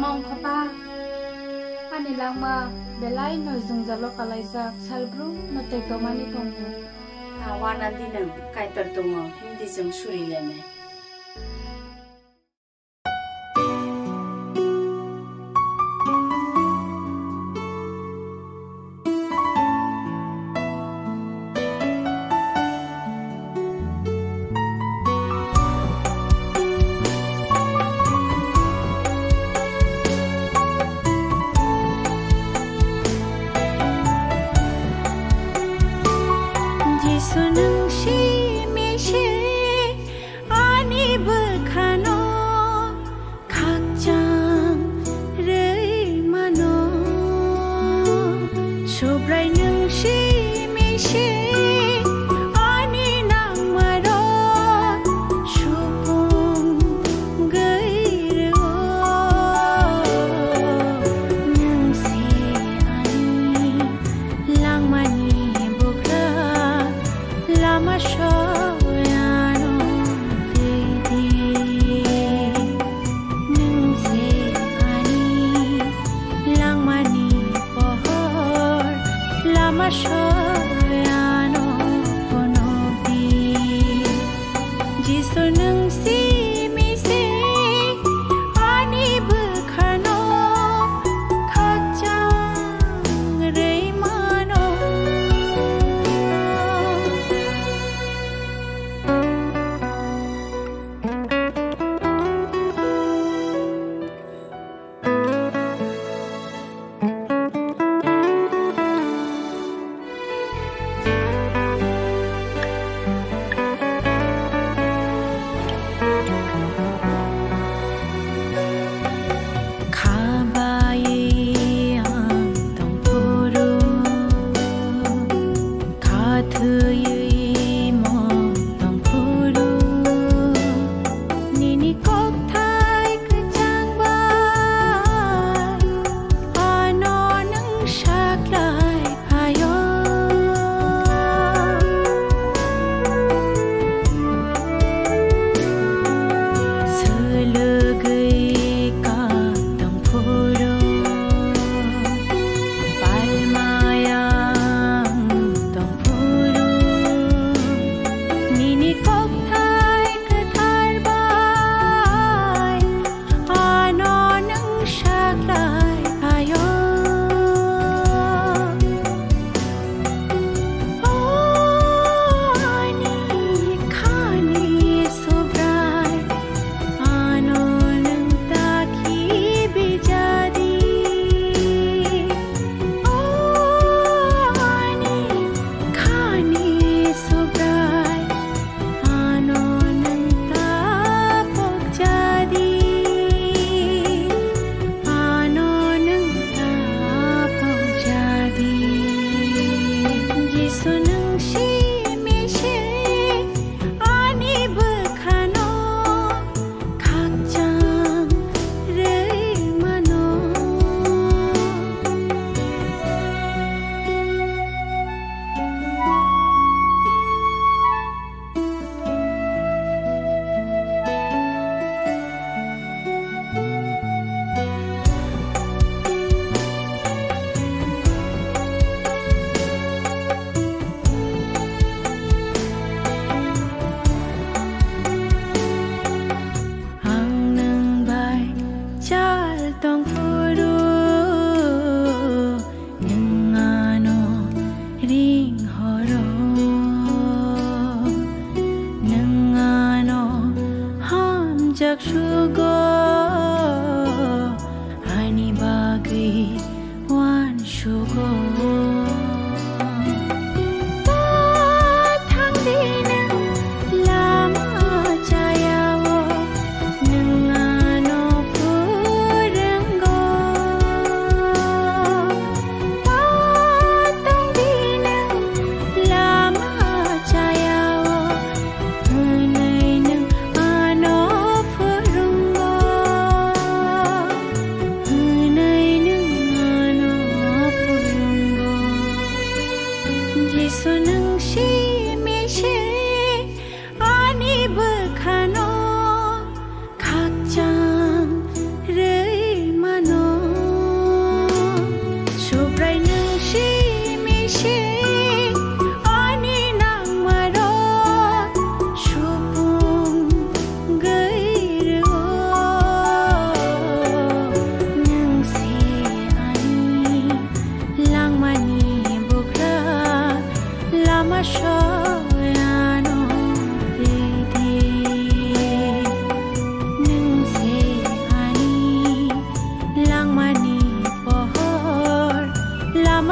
mong khapa ani langma belai noi jungjalo kalaijak salbru na tekdomani tongo Awana dinang kaitor tongo hindi jeng surileme.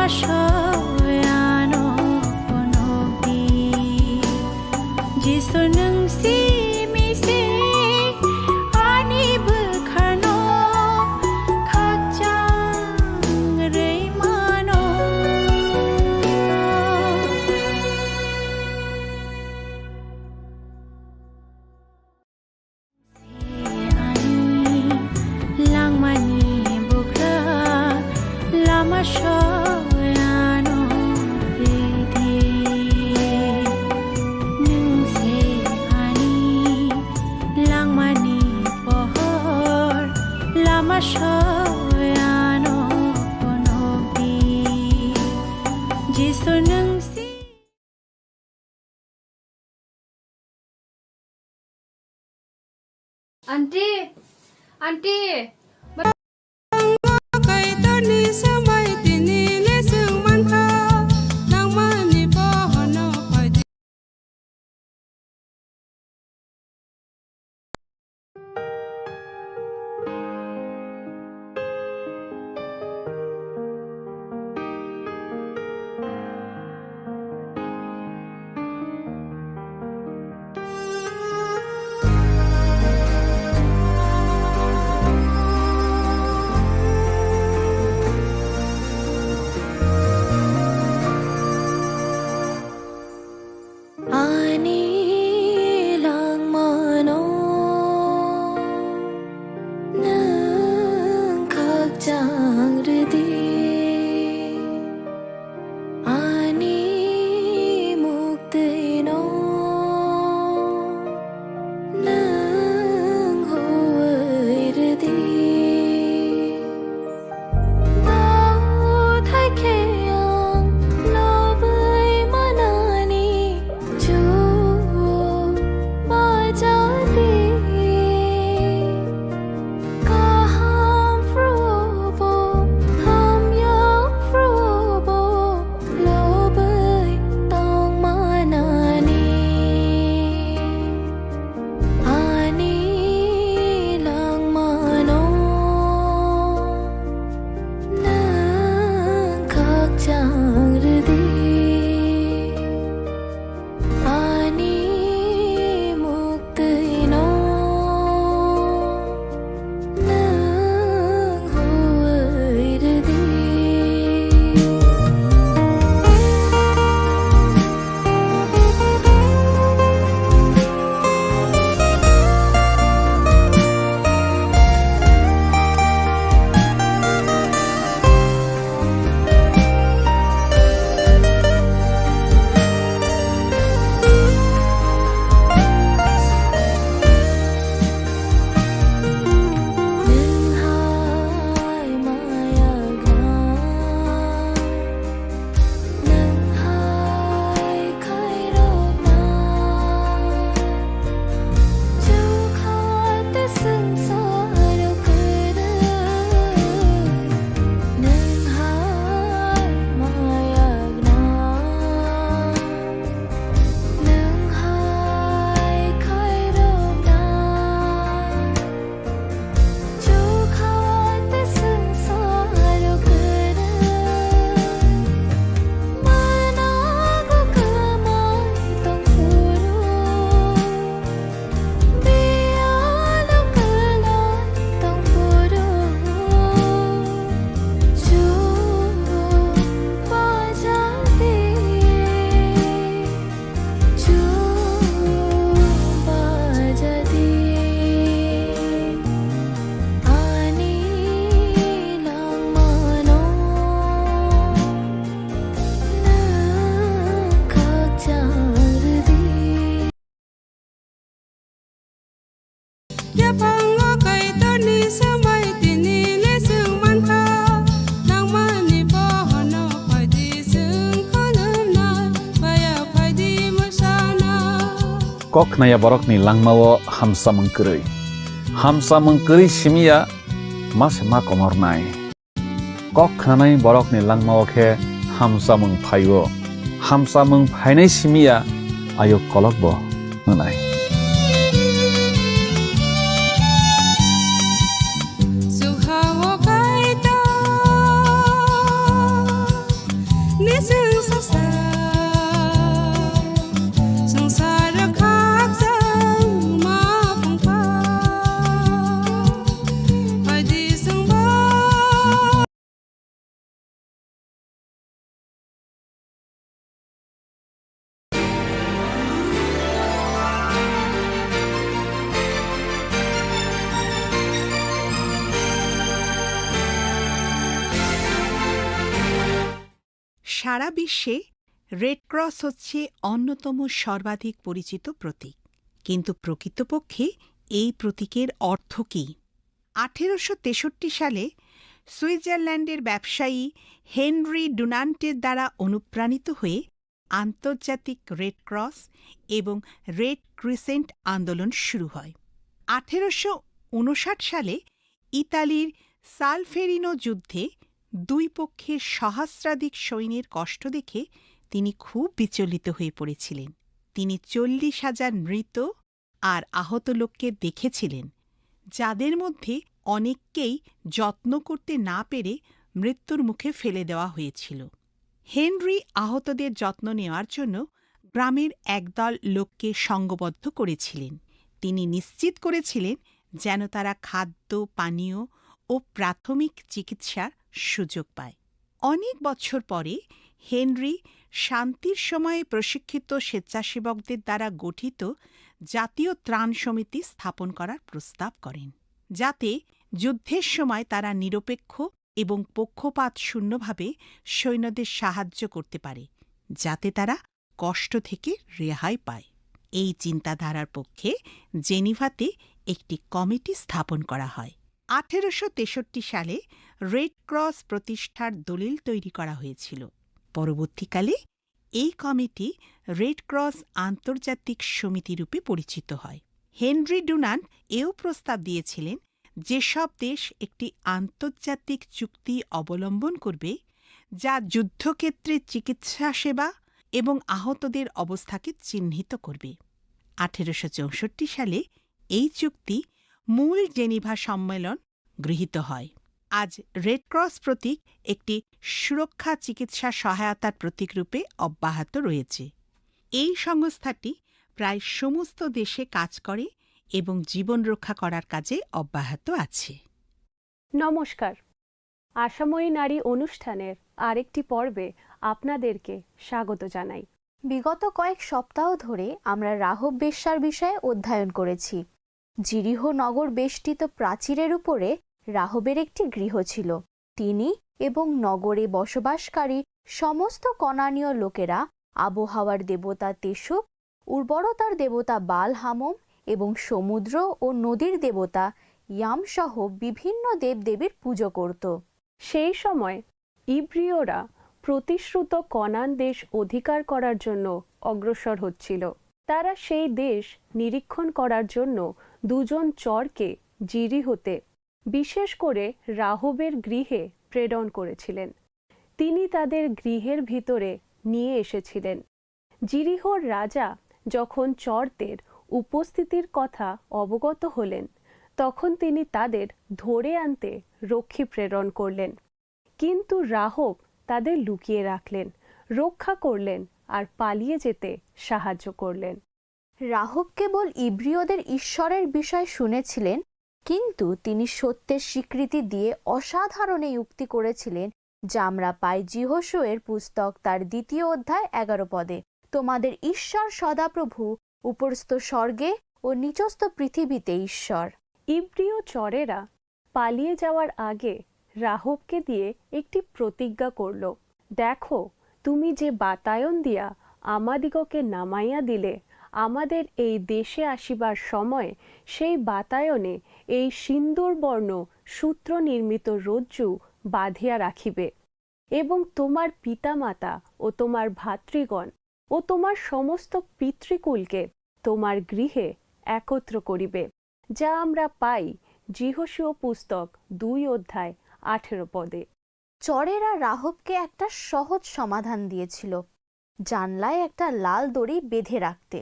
Lamashoyano Ponogdi Jisunung si misi Ani Bukhano Khachang Reimano Langmani Bukha Lamashoyano Pedi Nung se ani Langmani Pohor Lamashoyano Ponogdi Jisunung si Auntie Kay tani samay tinili sung manta nang mani po hono pwede. Ani langmano Nung khakchang ridi Ani muktino Nung huwai ridi Bao thay keyang lo bơi manani Chu ba jadi Kaham frubo ham yo frubo lo bơi tong manani Ani lang mano Nang khakchang ridi Ani muktino Nang huwai ridi Nung hai mayagna Nung hai khai rona Chu khát sưng sa đâu kere Nung hai mayagna Nung hai khai rona Chu khát sưng sa đâu kere Mana ko kamay tong puro Bialo kalay tong puro Chu ba jadi Chu ba jadi Ani lang mano Nang khakchang ridi Yapango kay tani samay tinili sung manta nang mani po hono pwede sung kolumna baya pwede mo sana. Kok naya borok ni langmawo hamsa mengkeri simia mas ma komor nai kok nanai borok ni langmawo ke hamsa mengphayo hamsa mengphainai simia ayo kolok bo nanai Suhawo kay ta সারা বিশ্বে red cross হচ্ছে অন্যতম সর্বাধিক পরিচিত প্রতীক। কিন্তু প্রকৃতপক্ষে এই প্রতীকের অর্থ কী? 1863 সালে সুইজারল্যান্ডের ব্যবসায়ী হেনরি ডুনান্টের দ্বারা অনুপ্রাণিত হয়ে আন্তর্জাতিক রেড ক্রস এবং রেড ক্রিসেন্ট আন্দোলন শুরু হয়। 1859 সালে ইতালির সালফেরিনো যুদ্ধে দুই পক্ষের সহস্রাধিক সৈন্যের কষ্ট দেখে তিনি খুব বিচলিত হয়ে পড়েছিলেন। তিনি 40,000 মৃত আর আহত লোককে দেখেছিলেন, যাদের মধ্যে অনেককেই যত্ন করতে না পেরে মৃত্যুর মুখে ফেলে দেওয়া হয়েছিল। হেনরি আহতদের যত্ন নেওয়ার জন্য গ্রামের একদল লোককে সঙ্গবদ্ধ করেছিলেন। তিনি নিশ্চিত করেছিলেন যেন তারা খাদ্য, পানীয় ও প্রাথমিক চিকিৎসার সুযোগ পায়। অনেক বছর পরে হেনরি শান্তির সময়ে প্রশিক্ষিত স্বেচ্ছাসেবকদের দ্বারা গঠিত জাতীয় ত্রাণ সমিতি স্থাপন করার প্রস্তাব করেন, যাতে যুদ্ধের সময় তারা নিরপেক্ষ এবং পক্ষপাত শূন্যভাবে সৈন্যদের সাহায্য করতে পারে, যাতে তারা কষ্ট থেকে রেহাই পায়। এই চিন্তাধারার পক্ষে জেনিভাতে একটি কমিটি স্থাপন করা হয়। 1863 সালে রেড ক্রস প্রতিষ্ঠার দলিল তৈরি করা হয়েছিল। পরবর্তীকালে এই কমিটি রেড ক্রস আন্তর্জাতিক সমিতি রূপে পরিচিত হয়। হেনরি ডুনান্ট এও প্রস্তাব দিয়েছিলেন যেসব দেশ একটি আন্তর্জাতিক চুক্তি অবলম্বন করবে, যা যুদ্ধক্ষেত্রে চিকিৎসা সেবা এবং আহতদের অবস্থাকে চিহ্নিত করবে। 1864 সালে এই চুক্তি মূল জেনিভা সম্মেলন গৃহীত হয়। আজ রেড ক্রস প্রতীক একটি সুরক্ষা চিকিৎসা সহায়তার প্রতীকরূপে অব্যাহত রয়েছে। এই সংস্থাটি প্রায় সমস্ত দেশে কাজ করে এবং জীবন রক্ষা করার কাজে অব্যাহত আছে। নমস্কার, আশাময়ী নারী অনুষ্ঠানের আরেকটি পর্বে আপনাদেরকে স্বাগত জানাই। বিগত কয়েক সপ্তাহ ধরে আমরা রাহব বেশ্যার বিষয়ে অধ্যয়ন করেছি। জিরিহ নগর বেষ্টিত প্রাচীরের উপরে রাহবের একটি গৃহ ছিল। তিনি এবং নগরে বসবাসকারী সমস্ত কনানীয় লোকেরা আবহাওয়ার দেবতা তেসুক, উর্বরতার দেবতা বাল হামম এবং সমুদ্র ও নদীর দেবতা ইয়ামসহ বিভিন্ন দেবদেবীর পুজো করত। সেই সময় ইব্রিয়রা প্রতিশ্রুত কনান দেশ অধিকার করার জন্য অগ্রসর হচ্ছিল। তারা সেই দেশ নিরীক্ষণ করার জন্য দুজন চরকে জিরিহতে, বিশেষ করে রাহবের গৃহে প্রেরণ করেছিলেন। তিনি তাদের গৃহের ভিতরে নিয়ে এসেছিলেন। জিরিহর রাজা যখন চরদের উপস্থিতির কথা অবগত হলেন, তখন তিনি তাদের ধরে আনতে রক্ষী প্রেরণ করলেন। কিন্তু রাহব তাদের লুকিয়ে রাখলেন, রক্ষা করলেন আর পালিয়ে যেতে সাহায্য করলেন। রাহব কেবল ইব্রিয়দের ঈশ্বরের বিষয় শুনেছিলেন, কিন্তু তিনি সত্যের স্বীকৃতি দিয়ে অসাধারণ এই উক্তি করেছিলেন, যা আমরা পাই যিহোশুয়ের পুস্তক তার 2 অধ্যায় 11 পদে। তোমাদের ঈশ্বর সদাপ্রভু, উপরস্থ স্বর্গে ও নিচস্থ পৃথিবীতে ঈশ্বর। ইব্রিয় চরেরা পালিয়ে যাওয়ার আগে রাহবকে দিয়ে একটি প্রতিজ্ঞা করল, দেখো, তুমি যে বাতায়ন দিয়া আমাদিগকে নামাইয়া দিলে, আমাদের এই দেশে আসিবার সময় সেই বাতায়নে এই সিন্দুরবর্ণ সূত্র নির্মিত রজ্জু বাঁধিয়া রাখিবে এবং তোমার পিতামাতা ও তোমার ভাতৃগণ ও তোমার সমস্ত পিতৃকুলকে তোমার গৃহে একত্র করিবে, যা আমরা পাই যিহোশূয় পুস্তক 2 অধ্যায় 18 পদে। চরেরা রাহবকে একটা সহজ সমাধান দিয়েছিল, জানলায় একটা লাল দড়ি বেঁধে রাখতে।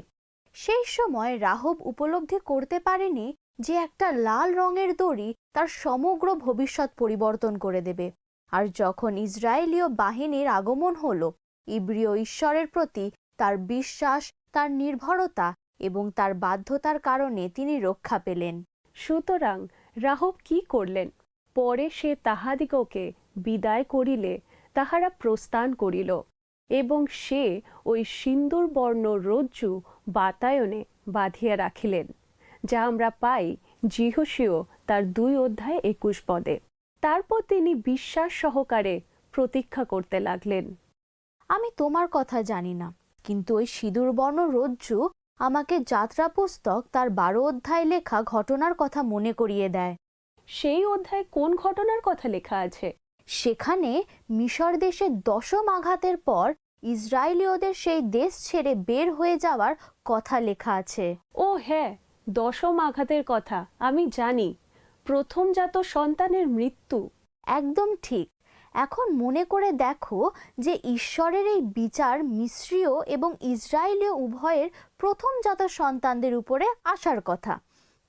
সেই সময় রাহব উপলব্ধি করতে পারেনি যে একটা লাল রঙের দড়ি তার সমগ্র ভবিষ্যৎ পরিবর্তন করে দেবে। আর যখন ইসরায়েলীয় বাহিনীর আগমন হলো, ইব্রিয় ঈশ্বরের প্রতি তার বিশ্বাস, তার নির্ভরতা এবং তার বাধ্যতার কারণে তিনি রক্ষা পেলেন। সুতরাং রাহব কি করলেন? পরে সে তাহাদিগকে বিদায় করিলে তাহারা প্রস্থান করিল এবং সে ওই সিন্দুরবর্ণ রজ্জু বাতায়নে বাঁধিয়া রাখিলেন, যা আমরা পাই যিহোশূয় তার 2 অধ্যায় 21 পদে। তারপর তিনি বিশ্বাস সহকারে প্রতীক্ষা করতে লাগলেন। আমি তোমার কথা জানি না, কিন্তু ওই সিঁদুরবর্ণ রজ্জু আমাকে যাত্রা পুস্তক তার 12 অধ্যায় লেখা ঘটনার কথা মনে করিয়ে দেয়। সেই অধ্যায়ে কোন ঘটনার কথা লেখা আছে? সেখানে মিশর দেশে 10ম আঘাতের পর ইসরায়েলীয়দের সেই দেশ ছেড়ে বের হয়ে যাওয়ার কথা লেখা আছে। ও হ্যাঁ, 10ম আঘাতের কথা আমি জানি। প্রথমজাত সন্তানের মৃত্যু। একদম ঠিক। এখন মনে করে দেখো যে ঈশ্বরের এই বিচার মিশ্রীয় এবং ইসরায়েলীয় উভয়ের প্রথমজাত সন্তানদের উপরে আসার কথা,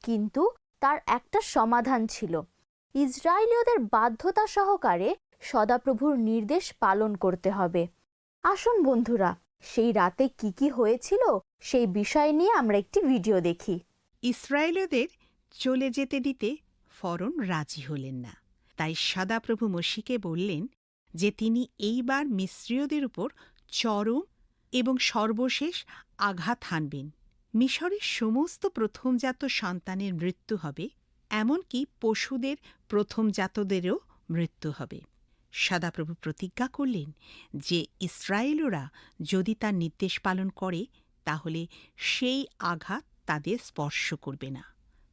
কিন্তু তার একটা সমাধান ছিল। ইসরায়েলীয়দের বাধ্যতা সহকারে সদাপ্রভুর নির্দেশ পালন করতে হবে। আসুন বন্ধুরা, সেই রাতে কি কি হয়েছিল সেই বিষয় নিয়ে আমরা একটি ভিডিও দেখি। ইসরায়েলীয়দের চলে যেতে দিতে ফরন রাজি হলেন না। তাই সদাপ্রভু মসিকে বললেন যে তিনি এইবার মিস্রীয়দের উপর চরম এবং সর্বশেষ আঘাত হানবেন। মিশরের সমস্ত প্রথমজাত সন্তানের মৃত্যু হবে, এমনকি পশুদের প্রথমজাতদেরও মৃত্যু হবে। সদাপ্রভু প্রতিজ্ঞা করলেন যে ইসরায়েলরা যদি তার নির্দেশ পালন করে তাহলে সেই আঘাত তাদের স্পর্শ করবে না,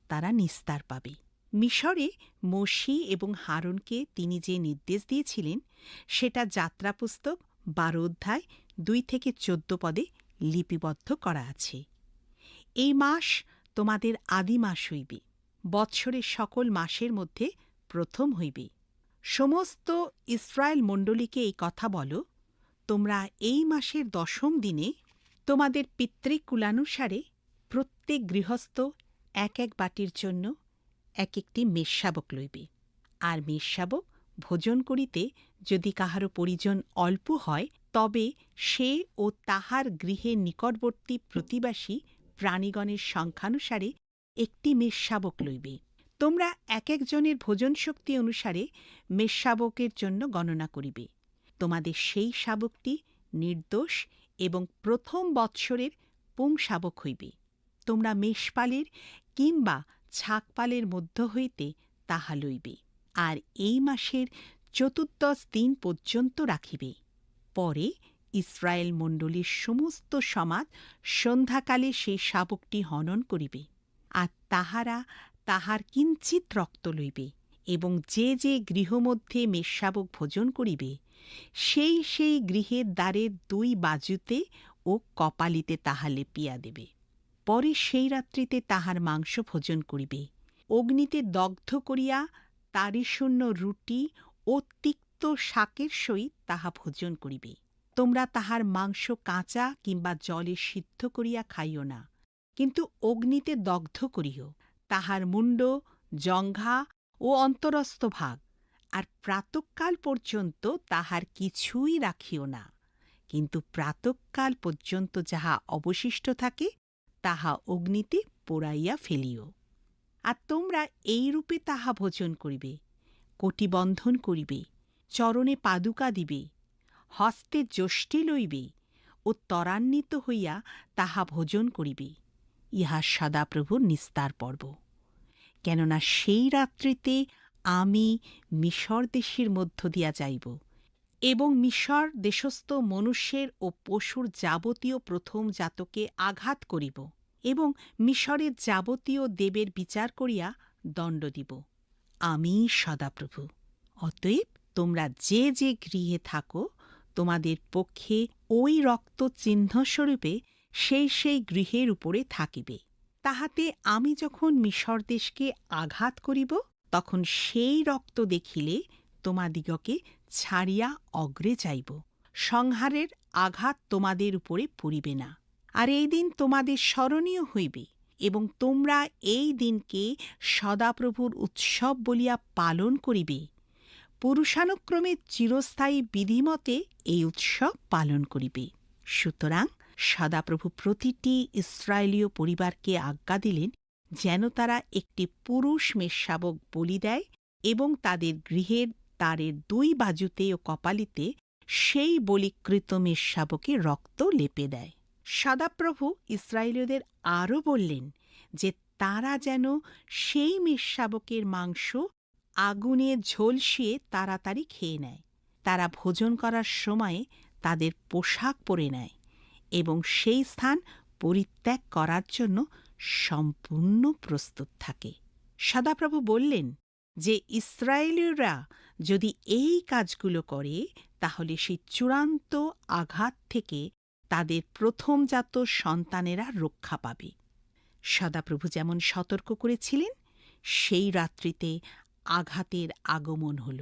তারা নিস্তার পাবে। মিশরে মোশি এবং হারুনকে তিনি যে নির্দেশ দিয়েছিলেন সেটা যাত্রাপুস্তক 12 অধ্যায় 2 থেকে 14 পদে লিপিবদ্ধ করা আছে। এই মাস তোমাদের আদি মাস হইবে, বৎসরের সকল মাসের মধ্যে প্রথম হইবে। সমস্ত ইসরায়েল মণ্ডলীকে এই কথা বলো, তোমরা এই মাসের 10ম দিনে তোমাদের পিতৃকুলানুসারে প্রত্যেক গৃহস্থ এক এক বাটির জন্য এক একটি মেষশাবক লইবে। আর মেষশাবক ভোজন করিতে যদি কাহারও পরিজন অল্প হয়, তবে সে ও তাহার গৃহের নিকটবর্তী প্রতিবাসী প্রাণীগণের সংখ্যানুসারে একটি মেষশাবক লইবে। তোমরা এক একজনের ভোজন শক্তি অনুসারে মেষশাবকের জন্য গণনা করিবে। তোমাদের সেই শাবকটি নির্দোষ এবং প্রথম বৎসরের পুংশাবক হইবে। তোমরা মেষপালের কিংবা ছাগপালের মধ্য হইতে তাহা লইবে, আর এই মাসের চতুর্দশ দিন পর্যন্ত রাখিবে। পরে ইসরায়েল মণ্ডলীর সমস্ত সমাজ সন্ধ্যাকালে সেই শাবকটি হনন করিবে, আর তাহারা তাহার কিঞ্চিৎ রক্ত লইবে, এবং যে যে গৃহমধ্যে মেষশাবক ভোজন করিবে সেই সেই গৃহের দ্বারের 2 বাজুতে ও কপালিতে তাহা লেপিয়া দেবে। পরে সেই রাত্রিতে তাহার মাংস ভোজন করিবে। অগ্নিতে দগ্ধ করিয়া তারি শূন্য রুটি ও তিক্ত শাকের সহিত তাহা ভোজন করিবে। তোমরা তাহার মাংস কাঁচা কিংবা জলে সিদ্ধ করিয়া খাইও না, কিন্তু অগ্নিতে দগ্ধ করিও। তাহার মুণ্ড, জঙ্ঘা ও অন্তরস্থ ভাগ, আর প্রাতঃকাল পর্যন্ত তাহার কিছুই রাখিও না, কিন্তু প্রাতঃকাল পর্যন্ত যাহা অবশিষ্ট থাকে তাহা অগ্নিতে পোড়াইয়া ফেলিও। আর তোমরা এইরূপে তাহা ভোজন করিবে। কটিবন্ধন করিবে, চরণে পাদুকা দিবে, হস্তে যষ্টি লইবে ও ত্বরান্বিত হইয়া তাহা ভোজন করিবে। ইহা সদাপ্রভুর নিস্তার পর্ব। কেননা সেই রাত্রিতে আমি মিশর দেশের মধ্য দিয়া যাইব, এবং মিশর দেশস্থ মনুষ্যের ও পশুর যাবতীয় প্রথম জাতকে আঘাত করিব, এবং মিশরের যাবতীয় দেবের বিচার করিয়া দণ্ড দিব। আমি সদাপ্রভু। অতএব তোমরা যে যে গৃহে থাকো, তোমাদের পক্ষে ওই রক্ত চিহ্নস্বরূপে সেই সেই গৃহের উপরে থাকিবে। তাহাতে আমি যখন মিশর দেশকে আঘাত করিব, তখন সেই রক্ত দেখিলে তোমাদিগকে ছাড়িয়া অগ্রে যাইব। সংহারের আঘাত তোমাদের উপরে পড়িবে না। আর এই দিন তোমাদের স্মরণীয় হইবে, এবং তোমরা এই দিনকে সদাপ্রভুর উৎসব বলিয়া পালন করিবে। পুরুষানুক্রমে চিরস্থায়ী বিধিমতে এই উৎসব পালন করিবে। সুতরাং সদাপ্রভু প্রতিটি ইসরায়েলীয় পরিবারকে আজ্ঞা দিলেন যেন তারা একটি পুরুষ মেষশাবক বলি দেয়, এবং তাদের গৃহের দ্বারের 2 বাজুতে ও কপালিতে সেই বলিকৃত মেষশাবকের রক্ত লেপে দেয়। সদাপ্রভু ইসরায়েলীয়দের আরও বললেন যে তারা যেন সেই মেষশাবকের মাংস আগুনে ঝলসিয়ে তাড়াতাড়ি খেয়ে নেয়। তারা ভোজন করার সময়ে তাদের পোশাক পরে নেয় এবং সেই স্থান পরিত্যাগ করার জন্য সম্পূর্ণ প্রস্তুত থাকে। সদাপ্রভু বললেন যে ইসরায়েলীয়রা যদি এই কাজগুলো করে তাহলে সেই চূড়ান্ত আঘাত থেকে তাদের প্রথমজাত সন্তানেরা রক্ষা পাবে। সদাপ্রভু যেমন সতর্ক করেছিলেন, সেই রাত্রিতে আঘাতের আগমন হল।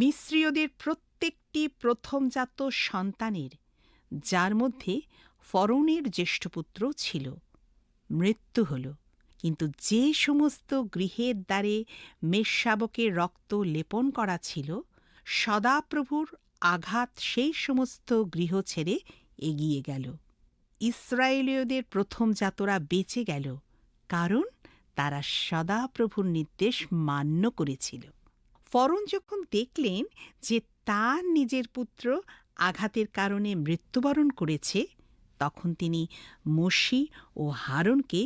মিস্রীয়দের প্রত্যেকটি প্রথমজাত সন্তানের, যার মধ্যে ফরৌনের জ্যেষ্ঠপুত্র ছিল, মৃত্যু হল। কিন্তু যে সমস্ত গৃহের দ্বারে মেষশাবকের রক্ত লেপন করা ছিল, সদাপ্রভুর আঘাত সেই সমস্ত গৃহ ছেড়ে এগিয়ে গেল। ইসরায়েলীয়দের প্রথমজাতরা বেঁচে গেল, কারণ তারা সদাপ্রভুর নির্দেশ মান্য করেছিল। ফরৌন যখন দেখলেন যে তার নিজের পুত্র আঘাতের কারণে মৃত্যুবরণ করেছে, তখন তিনি মোশি ও হারুনকে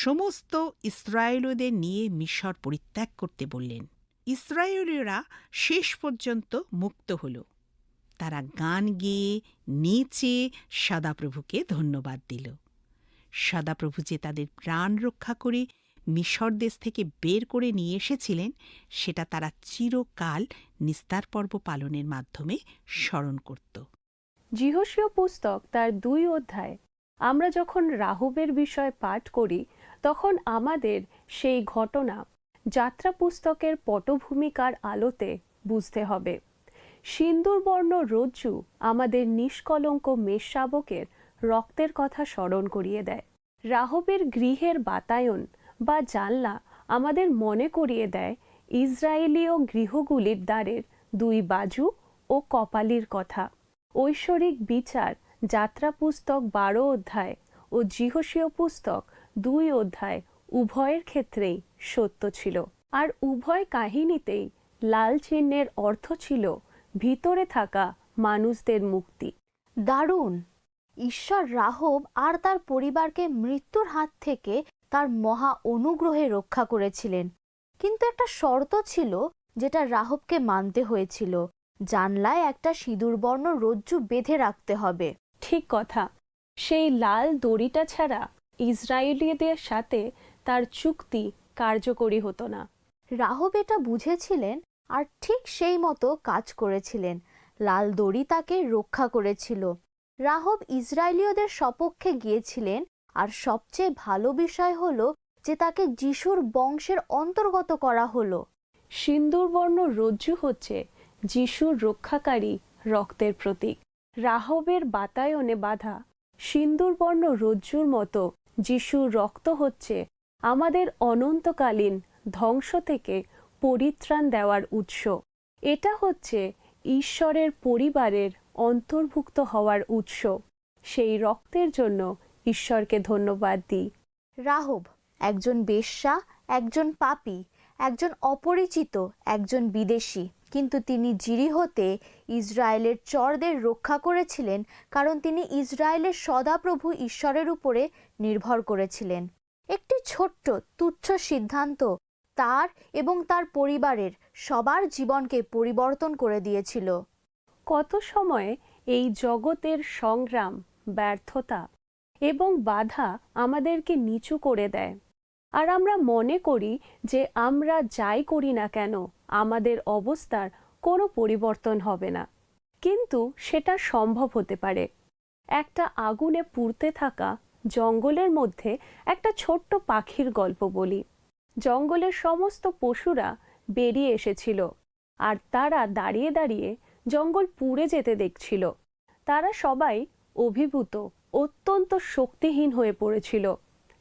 সমস্ত ইসরায়েলীয়দের নিয়ে মিশর পরিত্যাগ করতে বললেন। ইসরায়েলীয়রা শেষ পর্যন্ত মুক্ত হল। তারা গান গেয়ে নেচে সদাপ্রভুকে ধন্যবাদ দিল। সদাপ্রভু যে তাদের প্রাণ রক্ষা করে মিশর দেশ থেকে বের করে নিয়ে এসেছিলেন, সেটা তারা চিরকাল নিস্তার পর্ব পালনের মাধ্যমে স্মরণ করত। যিহোশীয় পুস্তক তার 2 অধ্যায় আমরা যখন রাহুবের বিষয় পাঠ করি, তখন আমাদের সেই ঘটনা যাত্রা পুস্তকের পটভূমিকার আলোতে বুঝতে হবে। সিন্দুরবর্ণ রজ্জু আমাদের নিষ্কলঙ্ক মেষশাবকের রক্তের কথা স্মরণ করিয়ে দেয়। রাহুবের গৃহের বাতায়ন বা জানলা আমাদের মনে করিয়ে দেয় ইসরায়েলীয় গৃহগুলির দ্বারের 2 বাজু ও কপালির কথা। ঐশ্বরিক বিচার যাত্রা পুস্তক 12 অধ্যায় ও যিহোশীয় পুস্তক 2 অধ্যায় উভয়ের ক্ষেত্রেই সত্য ছিল। আর উভয় কাহিনীতেই লাল চিহ্নের অর্থ ছিল ভিতরে থাকা মানুষদের মুক্তি। দারুণ! ঈশ্বর রাহব আর তার পরিবারকে মৃত্যুর হাত থেকে তার মহা অনুগ্রহে রক্ষা করেছিলেন। কিন্তু একটা শর্ত ছিল যেটা রাহবকে মানতে হয়েছিল। জানলায় একটা সিঁদুরবর্ণ রজ্জু বেঁধে রাখতে হবে। ঠিক কথা। সেই লাল দড়িটা ছাড়া ইসরায়েলীয়দের সাথে তার চুক্তি কার্যকরী হতো না। রাহব এটা বুঝেছিলেন আর ঠিক সেই মতো কাজ করেছিলেন। লাল দড়ি তাকে রক্ষা করেছিল। রাহব ইসরায়েলীয়দের সপক্ষে গিয়েছিলেন, আর সবচেয়ে ভালো বিষয় হলো যে তাকে যিশুর বংশের অন্তর্গত করা হলো। সিন্দুরবর্ণ রজ্জু হচ্ছে যিশুর রক্ষাকারী রক্তের প্রতীক। রাহবের বাতায়নে বাঁধা সিন্দুরবর্ণ রজ্জুর মতো যিশুর রক্ত হচ্ছে আমাদের অনন্তকালীন ধ্বংস থেকে পরিত্রাণ দেওয়ার উৎস। এটা হচ্ছে ঈশ্বরের পরিবারের অন্তর্ভুক্ত হওয়ার উৎস। সেই রক্তের জন্য ঈশ্বরকে ধন্যবাদ দিই। রাহব একজন বেশ্যা, একজন পাপী, একজন অপরিচিত, একজন বিদেশী, কিন্তু তিনি জিরিহতে ইসরায়েলের চরদের রক্ষা করেছিলেন, কারণ তিনি ইসরায়েলের সদাপ্রভু ঈশ্বরের উপরে নির্ভর করেছিলেন। একটি ছোট্ট তুচ্ছ সিদ্ধান্ত তার এবং তার পরিবারের সবার জীবনকে পরিবর্তন করে দিয়েছিল। কত সময়ে এই জগতের সংগ্রাম, ব্যর্থতা এবং বাধা আমাদেরকে নিচু করে দেয়, আর আমরা মনে করি যে আমরা যাই করি না কেন আমাদের অবস্থার কোনো পরিবর্তন হবে না। কিন্তু সেটা সম্ভব হতে পারে। একটা আগুনে পুড়তে থাকা জঙ্গলের মধ্যে একটা ছোট্ট পাখির গল্প বলি। জঙ্গলের সমস্ত পশুরা বেরিয়ে এসেছিল, আর তারা দাঁড়িয়ে দাঁড়িয়ে জঙ্গল পুড়ে যেতে দেখছিল। তারা সবাই অভিভূত, অত্যন্ত শক্তিহীন হয়ে পড়েছিল,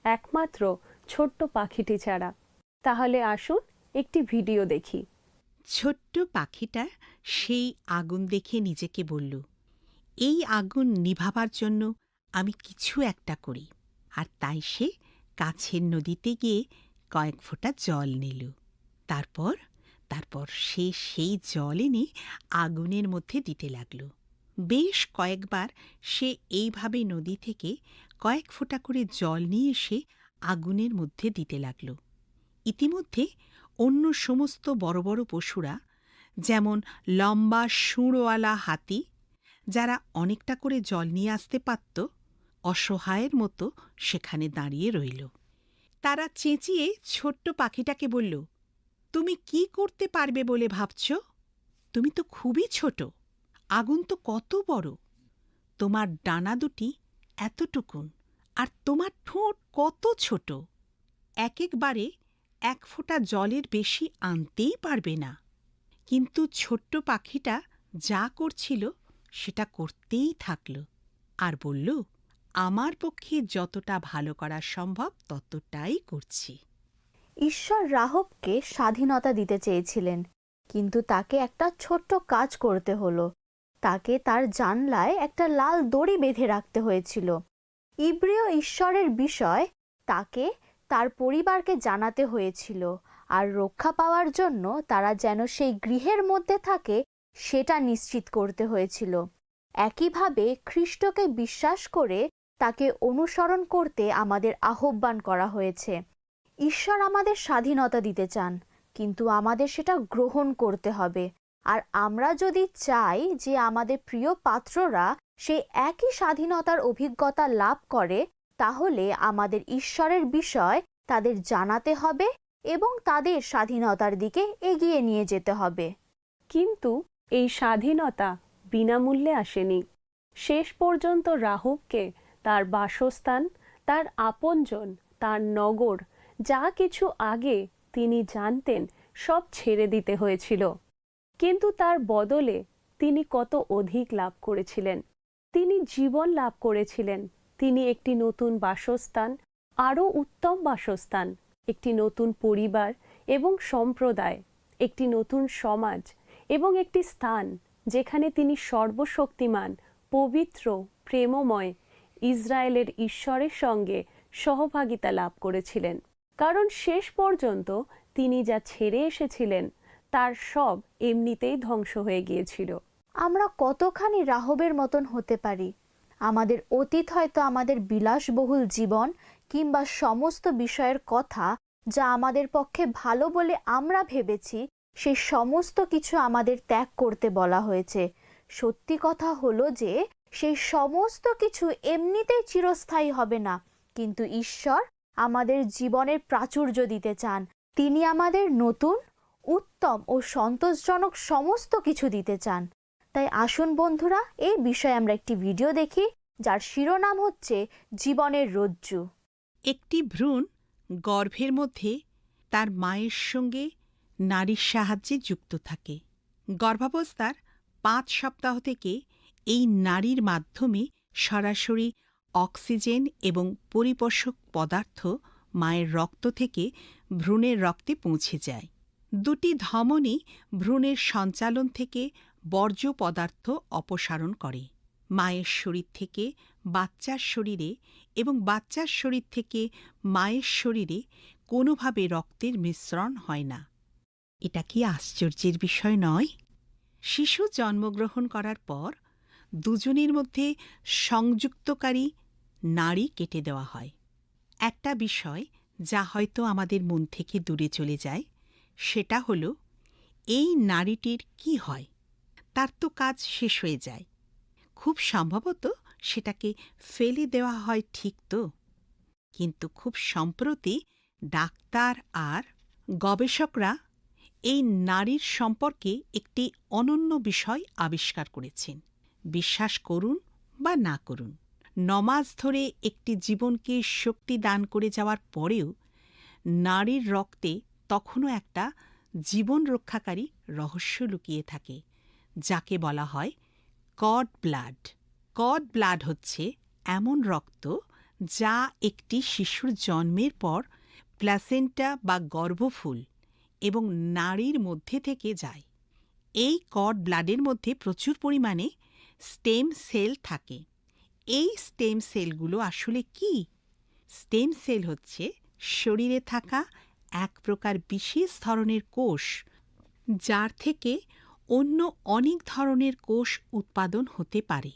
একমাত্র ছোট্ট পাখিটি ছাড়া। তাহলে আসুন একটি ভিডিও দেখি। ছোট্ট পাখিটা সেই আগুন দেখে নিজেকে বলল, এই আগুন নিভাবার জন্য আমি কিছু একটা করি। আর তাই সে কাছের নদীতে গিয়ে কয়েক ফোঁটা জল নিল। তারপর সে সেই জল এনে আগুনের মধ্যে দিতে লাগল। বেশ কয়েকবার সে এইভাবে নদী থেকে কয়েক ফোঁটা করে জল নিয়ে এসে আগুনের মধ্যে দিতে লাগল। ইতিমধ্যে অন্য সমস্ত বড় বড় পশুরা, যেমন লম্বা শুঁড়ওয়ালা হাতি, যারা অনেকটা করে জল নিয়ে আসতে পারত অসহায়ের মতো সেখানে দাঁড়িয়ে রইল। তারা চেঁচিয়ে ছোট্ট পাখিটাকে বলল, তুমি কি করতে পারবে বলে ভাবছ? তুমি তো খুবই ছোট, আগুন তো কত বড়, তোমার ডানা দুটি এতটুকুন, আর তোমার ঠোঁট কত ছোট, একবারে 1 ফোঁটা জলের বেশি আনতেই পারবে না। কিন্তু ছোট্ট পাখিটা যা করছিল সেটা করতেই থাকল, আর বলল, আমার পক্ষে যতটা ভালো করা সম্ভব ততটাই করছি। ঈশ্বর রাহবকে স্বাধীনতা দিতে চেয়েছিলেন, কিন্তু তাকে একটা ছোট্ট কাজ করতে হলো। তাকে তার জানলায় একটা লাল দড়ি বেঁধে রাখতে হয়েছিল। ইব্রিয় ঈশ্বরের বিষয় তাকে তার পরিবারকে জানাতে হয়েছিল, আর রক্ষা পাওয়ার জন্য তারা যেন সেই গৃহের মধ্যে থাকে সেটা নিশ্চিত করতে হয়েছিল। একইভাবে খ্রিস্টকে বিশ্বাস করে তাকে অনুসরণ করতে আমাদের আহ্বান করা হয়েছে। ঈশ্বর আমাদের স্বাধীনতা দিতে চান, কিন্তু আমাদের সেটা গ্রহণ করতে হবে। আর আমরা যদি চাই যে আমাদের প্রিয় পাত্ররা সেই একই স্বাধীনতার অভিজ্ঞতা লাভ করে, তাহলে আমাদের ঈশ্বরের বিষয় তাদের জানাতে হবে এবং তাদের স্বাধীনতার দিকে এগিয়ে নিয়ে যেতে হবে। কিন্তু এই স্বাধীনতা বিনামূল্যে আসেনি। শেষ পর্যন্ত রাহুবকে তার বাসস্থান, তার আপনজন, তার নগর, যা কিছু আগে তিনি জানতেন সব ছেড়ে দিতে হয়েছিল। কিন্তু তার বদলে তিনি কত অধিক লাভ করেছিলেন। তিনি জীবন লাভ করেছিলেন। তিনি একটি নতুন বাসস্থান, আরও উত্তম বাসস্থান, একটি নতুন পরিবার এবং সম্প্রদায়, একটি নতুন সমাজ এবং একটি স্থান যেখানে তিনি সর্বশক্তিমান, পবিত্র, প্রেমময় ইসরায়েলের ঈশ্বরের সঙ্গে সহভাগিতা লাভ করেছিলেন। কারণ শেষ পর্যন্ত তিনি যা ছেড়ে এসেছিলেন তার সব এমনিতেই ধ্বংস হয়ে গিয়েছিল। আমরা কতখানি রাহবের মতন হতে পারি? আমাদের অতীত হয়তো আমাদের বিলাসবহুল জীবন কিংবা সমস্ত বিষয়ের কথা যা আমাদের পক্ষে ভালো বলে আমরা ভেবেছি, সেই সমস্ত কিছু আমাদের ত্যাগ করতে বলা হয়েছে। সত্যি কথা হলো যে সেই সমস্ত কিছু এমনিতেই চিরস্থায়ী হবে না, কিন্তু ঈশ্বর আমাদের জীবনের প্রাচুর্য দিতে চান। তিনি আমাদের নতুন, উত্তম ও সন্তোষজনক সমস্ত কিছু দিতে চান। তাই আসুন বন্ধুরা, এই বিষয়ে আমরা একটি ভিডিও দেখি যার শিরোনাম হচ্ছে জীবনের রজ্জু। একটি ভ্রূণ গর্ভের মধ্যে তার মায়ের সঙ্গে নারীর সাহায্যে যুক্ত থাকে। গর্ভাবস্থার 5 সপ্তাহ থেকে এই নারীর মাধ্যমে সরাসরি অক্সিজেন এবং পরিপোষক পদার্থ মায়ের রক্ত থেকে ভ্রূণের রক্তে পৌঁছে যায়। 2টি ধমনী ভ্রূণের সঞ্চালন থেকে বর্জ্য পদার্থ অপসারণ করে। মায়ের শরীর থেকে বাচ্চার শরীরে এবং বাচ্চার শরীর থেকে মায়ের শরীরে কোনোভাবে রক্তের মিশ্রণ হয় না। এটা কি আশ্চর্যের বিষয় নয়? শিশু জন্মগ্রহণ করার পর দুজনের মধ্যে সংযুক্তকারী নাড়ি কেটে দেওয়া হয়। একটা বিষয় যা হয়তো আমাদের মন থেকে দূরে চলে যায়, সেটা হলো এই নাড়িটির কি হয়? তার তো কাজ শেষ হয়ে যায়। খুব সম্ভবত সেটাকে ফেলে দেওয়া হয়, ঠিক তো? কিন্তু খুব সম্প্রতি ডাক্তার আর গবেষকরা এই নারীর সম্পর্কে একটি অনন্য বিষয় আবিষ্কার করেছেন। বিশ্বাস করুন বা না করুন, নমাজ ধরে একটি জীবনকে শক্তি দান করে যাওয়ার পরেও নারীর রক্তে তখনও একটা জীবন রক্ষাকারী রহস্য লুকিয়ে থাকে, যাকে বলা হয় কড ব্লাড। কড ব্লাড হচ্ছে এমন রক্ত যা একটি শিশুর জন্মের পর প্লাসেন্টা বা গর্ভফুল এবং নাড়ির মধ্যে থেকে যায়। এই কড ব্লাডের মধ্যে প্রচুর পরিমাণে স্টেম সেল থাকে। এই স্টেম সেলগুলো আসলে কি? স্টেম সেল হচ্ছে শরীরে থাকা এক প্রকার বিশেষ ধরনের কোষ, যার থেকে অন্য অনেক ধরনের কোষ উৎপাদন হতে পারে।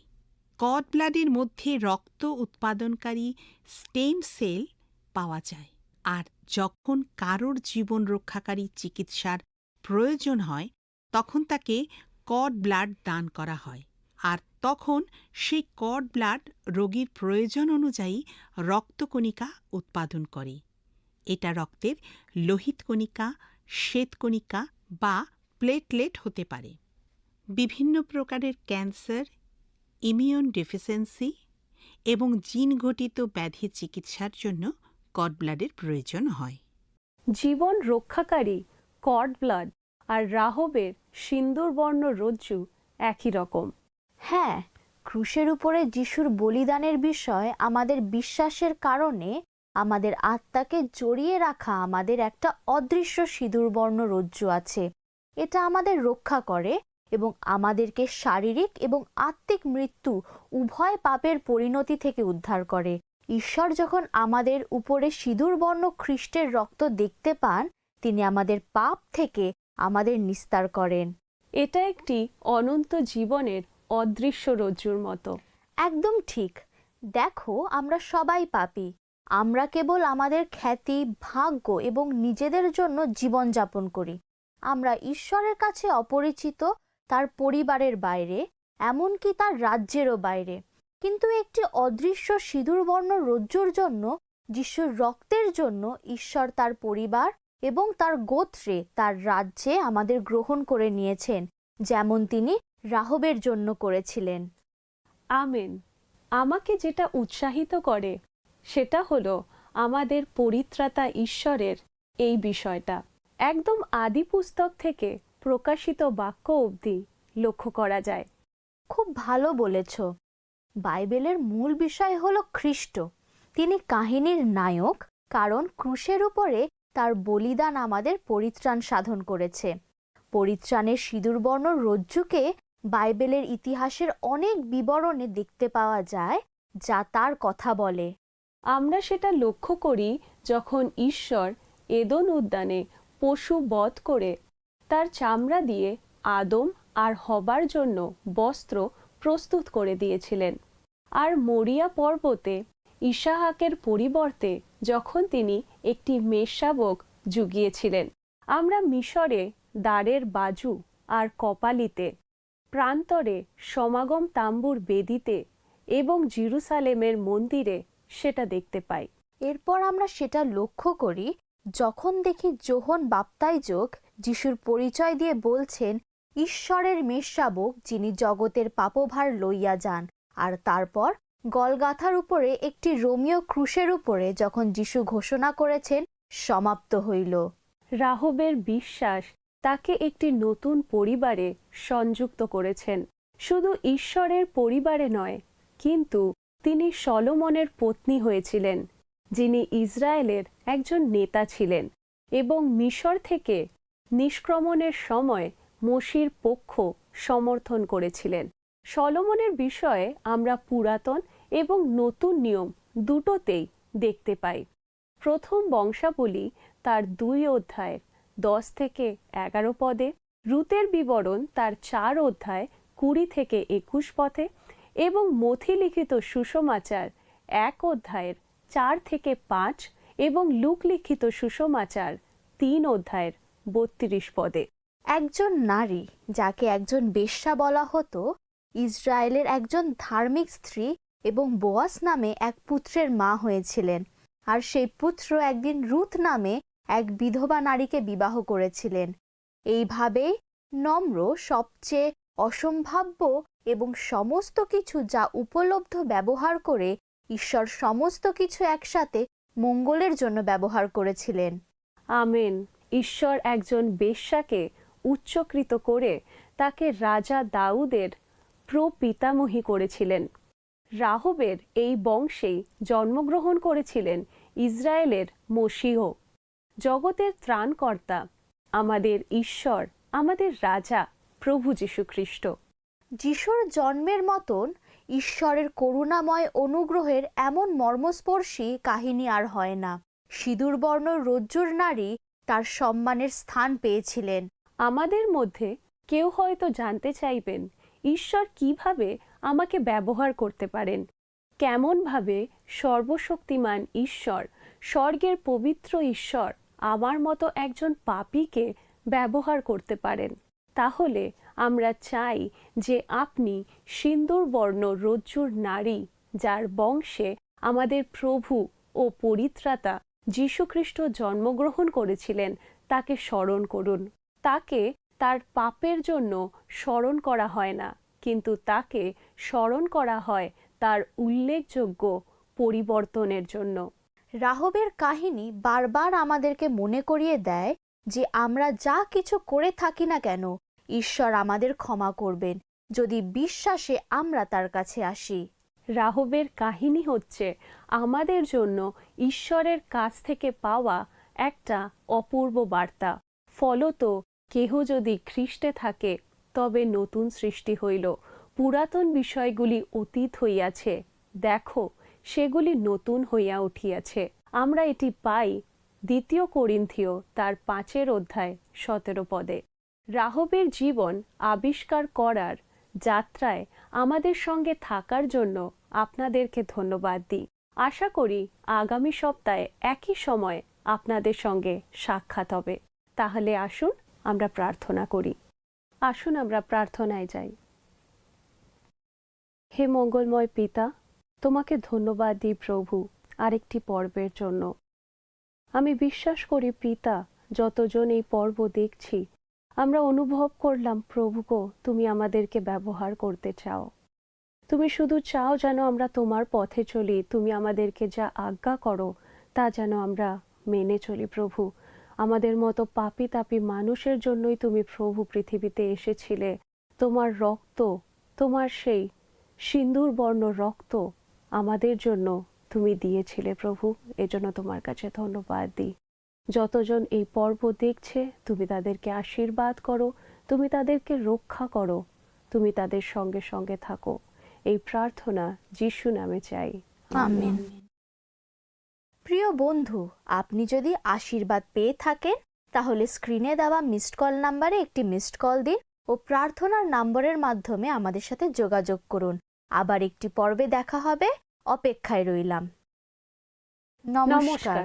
কড ব্লাডের মধ্যে রক্ত উৎপাদনকারী স্টেম সেল পাওয়া যায়, আর যখন কারোর জীবন রক্ষাকারী চিকিৎসার প্রয়োজন হয় তখন তাকে কড ব্লাড দান করা হয়। আর তখন সেই কর্ড ব্লাড রোগীর প্রয়োজন অনুযায়ী রক্তকণিকা উৎপাদন করে। এটা রক্তের লোহিত কণিকা, শ্বেতকণিকা বা প্লেটলেট হতে পারে। বিভিন্ন প্রকারের ক্যান্সার, ইমিউন ডেফিসিয়েন্সি এবং জিনঘটিত ব্যাধি চিকিৎসার জন্য কর্ড ব্লাডের প্রয়োজন হয়। জীবন রক্ষাকারী কর্ড ব্লাড আর রাহবের সিন্দুরবর্ণ রজ্জু একই রকম। হ্যাঁ, ক্রুশের উপরে যিশুর বলিদানের বিষয় আমাদের বিশ্বাসের কারণে আমাদের আত্মাকে জড়িয়ে রাখা আমাদের একটা অদৃশ্য সিঁদুরবর্ণ রজ্জু আছে। এটা আমাদের রক্ষা করে এবং আমাদেরকে শারীরিক এবং আত্মিক মৃত্যু উভয় পাপের পরিণতি থেকে উদ্ধার করে। ঈশ্বর যখন আমাদের উপরে সিঁদুরবর্ণ খ্রিস্টের রক্ত দেখতে পান, তিনি আমাদের পাপ থেকে আমাদের নিস্তার করেন। এটা একটি অনন্ত জীবনের অদৃশ্য রজ্জুর মতো। একদম ঠিক। দেখো, আমরা সবাই পাপী। আমরা কেবল আমাদের খ্যাতি, ভাগ্য এবং নিজেদের জন্য জীবনযাপন করি। আমরা ঈশ্বরের কাছে অপরিচিত, তার পরিবারের বাইরে, এমনকি তার রাজ্যেরও বাইরে। কিন্তু একটি অদৃশ্য সিঁদুরবর্ণ রজ্জুর জন্য, যিশুর রক্তের জন্য ঈশ্বর তার পরিবার এবং তার গোত্রে, তার রাজ্যে আমাদের গ্রহণ করে নিয়েছেন, যেমন তিনি রাহবের জন্য করেছিলেন। আমেন। আমাকে যেটা উৎসাহিত করে সেটা হলো আমাদের পরিত্রাতা ঈশ্বরের এই বিষয়টা একদম আদি পুস্তক থেকে প্রকাশিত বাক্য অবধি লক্ষ্য করা যায়। খুব ভালো বলেছ। বাইবেলের মূল বিষয় হলো খ্রিস্ট। তিনি কাহিনীর নায়ক, কারণ ক্রুশের উপরে তার বলিদান আমাদের পরিত্রাণ সাধন করেছে। পরিত্রাণের সিঁদুরবর্ণ রজ্জুকে বাইবেলের ইতিহাসের অনেক বিবরণে দেখতে পাওয়া যায়, যা তার কথা বলে। আমরা সেটা লক্ষ্য করি যখন ঈশ্বর এদন উদ্যানে পশু বধ করে তার চামড়া দিয়ে আদম আর হবার জন্য বস্ত্র প্রস্তুত করে দিয়েছিলেন। আর মরিয়া পর্বতে ইসাহাকের পরিবর্তে যখন তিনি একটি মেষশাবক জুগিয়েছিলেন। আমরা মিশরে দ্বারের বাজু আর কপালিতে, প্রান্তরে সমাগম তাম্বুর বেদিতে এবং জেরুসালেমের মন্দিরে সেটা দেখতে পাই। এরপর আমরা সেটা লক্ষ্য করি যখন দেখি যোহন বাপ্তাইজক যিশুর পরিচয় দিয়ে বলছেন, ঈশ্বরের মেষশাবক যিনি জগতের পাপভার লইয়া যান। আর তারপর গলগাথার উপরে একটি রোমীয় ক্রুশের উপরে যখন যিশু ঘোষণা করেছেন, সমাপ্ত হইল। রাহবের বিশ্বাস তাকে একটি নতুন পরিবারে সংযুক্ত করেছেন। শুধু ঈশ্বরের পরিবারে নয়, কিন্তু তিনি সলোমনের পত্নী হয়েছিলেন, যিনি ইসরায়েলের একজন নেতা ছিলেন এবং মিশর থেকে নিষ্ক্রমণের সময় মসির পক্ষ সমর্থন করেছিলেন। সলোমনের বিষয়ে আমরা পুরাতন এবং নতুন নিয়ম দুটোতেই দেখতে পাই। প্রথম বংশাবলী তার 2 অধ্যায়ের 10 থেকে 11 পদে, রুতের বিবরণ তার 4 অধ্যায় 20 থেকে 21 পদে এবং মথি লিখিত সুসমাচার 1 অধ্যায়ের 4 থেকে 5 এবং লুক লিখিত সুসমাচার 3 অধ্যায়ের 32 পদে। একজন নারী, যাকে একজন বেশ্যা বলা হতো, ইসরায়েলের একজন ধার্মিক স্ত্রী এবং বোয়াস নামে এক পুত্রের মা হয়েছিলেন। আর সেই পুত্র একদিন রুথ নামে এক বিধবা নারীকে বিবাহ করেছিলেন। এইভাবেই নম্র, সবচেয়ে অসম্ভাব্য এবং সমস্ত কিছু যা উপলব্ধ ব্যবহার করে ঈশ্বর সমস্ত কিছু একসাথে মঙ্গলের জন্য ব্যবহার করেছিলেন। আমেন। ঈশ্বর একজন বেশ্যাকে উচ্চকৃত করে তাকে রাজা দাউদের প্রপিতামহী করেছিলেন। রাহবের এই বংশেই জন্মগ্রহণ করেছিলেন ইসরায়েলের মশীহ, জগতের ত্রাণকর্তা, আমাদের ঈশ্বর, আমাদের রাজা প্রভু যীশু খ্রিস্ট। যিশুর জন্মের মতন ঈশ্বরের করুণাময় অনুগ্রহের এমন মর্মস্পর্শী কাহিনী আর হয় না। সিঁদুরবর্ণ রজ্জুর নারী তার সম্মানের স্থান পেয়েছিলেন। আমাদের মধ্যে কেউ হয়তো জানতে চাইবেন, ঈশ্বর কিভাবে আমাকে ব্যবহার করতে পারেন, কেমনভাবে সর্বশক্তিমান ঈশ্বর, স্বর্গের পবিত্র ঈশ্বর আমার মতো একজন পাপীকে ব্যবহার করতে পারেন। তাহলে আমরা চাই যে আপনি সিন্দুর বর্ণ রজ্জুর নারী, যার বংশে আমাদের প্রভু ও পরিত্রাতা যীশুখ্রিস্ট জন্মগ্রহণ করেছিলেন, তাকে স্মরণ করুন। তাকে তার পাপের জন্য স্মরণ করা হয় না, কিন্তু তাকে স্মরণ করা হয় তার উল্লেখযোগ্য পরিবর্তনের জন্য। রাহবের কাহিনী বারবার আমাদেরকে মনে করিয়ে দেয় যে আমরা যা কিছু করে থাকি না কেন, ঈশ্বর আমাদের ক্ষমা করবেন যদি বিশ্বাসে আমরা তার কাছে আসি। রাহবের কাহিনী হচ্ছে আমাদের জন্য ঈশ্বরের কাছ থেকে পাওয়া একটা অপূর্ব বার্তা। ফলত কেহ যদি খ্রিস্টে থাকে তবে নতুন সৃষ্টি হইল, পুরাতন বিষয়গুলি অতীত হইয়াছে, দেখো সেগুলি নতুন হইয়া উঠিয়াছে। আমরা এটি পাই 2 করিন্থীয় তার 5:17 পদে। রাহবের জীবন আবিষ্কার করার যাত্রায় আমাদের সঙ্গে থাকার জন্য আপনাদেরকে ধন্যবাদ দিই। আশা করি আগামী সপ্তাহে একই সময় আপনাদের সঙ্গে সাক্ষাৎ হবে। তাহলে আসুন আমরা প্রার্থনা করি। আসুন আমরা প্রার্থনায় যাই। হে মঙ্গলময় পিতা, তোমাকে ধন্যবাদ দিই প্রভু আরেকটি পর্বের জন্য। আমি বিশ্বাস করি পিতা, যতজন এই পর্ব দেখছি আমরা অনুভব করলাম প্রভু গো, তুমি আমাদেরকে ব্যবহার করতে চাও। তুমি শুধু চাও যেন আমরা তোমার পথে চলি, তুমি আমাদেরকে যা আজ্ঞা করো তা যেন আমরা মেনে চলি। প্রভু, আমাদের মতো পাপী তাপী মানুষের জন্যই তুমি প্রভু পৃথিবীতে এসেছিলে। তোমার রক্ত, তোমার সেই সিন্দুর বর্ণ রক্ত আমাদের জন্য তুমি দিয়েছিলে প্রভু। এজন্য তোমার কাছে ধন্যবাদ দিই। যতজন এই পর্ব দেখছে তুমি তাদেরকে আশীর্বাদ করো, তুমি তাদেরকে রক্ষা করো, তুমি তাদের সঙ্গে সঙ্গে থাকো। এই প্রার্থনা যিশু নামে চাই, আমেন। প্রিয় বন্ধু, আপনি যদি আশীর্বাদ পেয়ে থাকেন তাহলে স্ক্রিনে দেওয়া মিসড কল নাম্বারে একটি মিসড কল দিন ও প্রার্থনার নম্বরের মাধ্যমে আমাদের সাথে যোগাযোগ করুন। আবার একটি পর্বে দেখা হবে, অপেক্ষায় রইলাম। নমস্কার।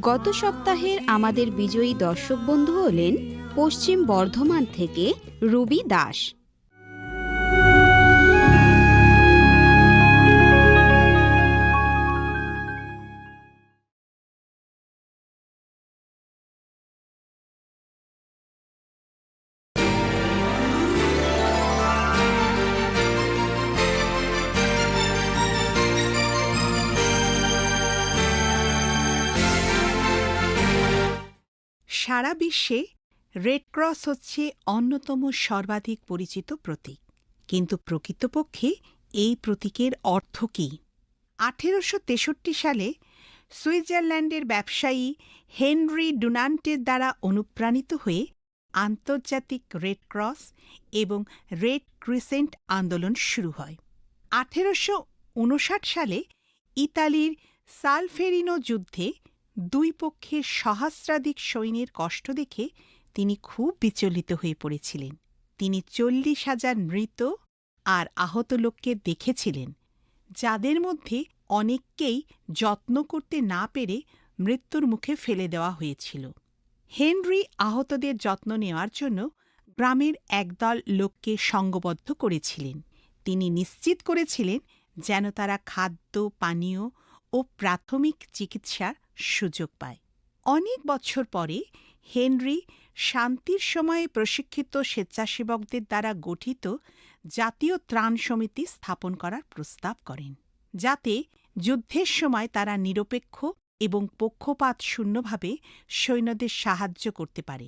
গত সপ্তাহের আমাদের বিজয়ী দর্শক বন্ধু হলেন পশ্চিম বর্ধমান থেকে রুবি দাস। সারা বিশ্বে রেড ক্রস হচ্ছে অন্যতম সর্বাধিক পরিচিত প্রতীক। কিন্তু প্রকৃতপক্ষে এই প্রতীকের অর্থ কী? 1863 সালে সুইজারল্যান্ডের ব্যবসায়ী হেনরি ডুনান্টের দ্বারা অনুপ্রাণিত হয়ে আন্তর্জাতিক রেড ক্রস এবং রেড ক্রিসেন্ট আন্দোলন শুরু হয়। 1859 সালে ইতালির সালফেরিনো যুদ্ধে দুই পক্ষের সহস্রাধিক সৈন্যের কষ্ট দেখে তিনি খুব বিচলিত হয়ে পড়েছিলেন। তিনি 40,000 মৃত আর আহত লোককে দেখেছিলেন, যাদের মধ্যে অনেককেই যত্ন করতে না পেরে মৃত্যুর মুখে ফেলে দেওয়া হয়েছিল। হেনরি আহতদের যত্ন নেওয়ার জন্য গ্রামের একদল লোককে সঙ্গবদ্ধ করেছিলেন। তিনি নিশ্চিত করেছিলেন যেন তারা খাদ্য, পানীয় ও প্রাথমিক চিকিৎসার সুযোগ পায়। অনেক বছর পরে হেনরি শান্তির সময়ে প্রশিক্ষিত স্বেচ্ছাসেবকদের দ্বারা গঠিত জাতীয় ত্রাণ সমিতি স্থাপন করার প্রস্তাব করেন, যাতে যুদ্ধের সময় তারা নিরপেক্ষ এবং পক্ষপাত শূন্যভাবে সৈন্যদের সাহায্য করতে পারে,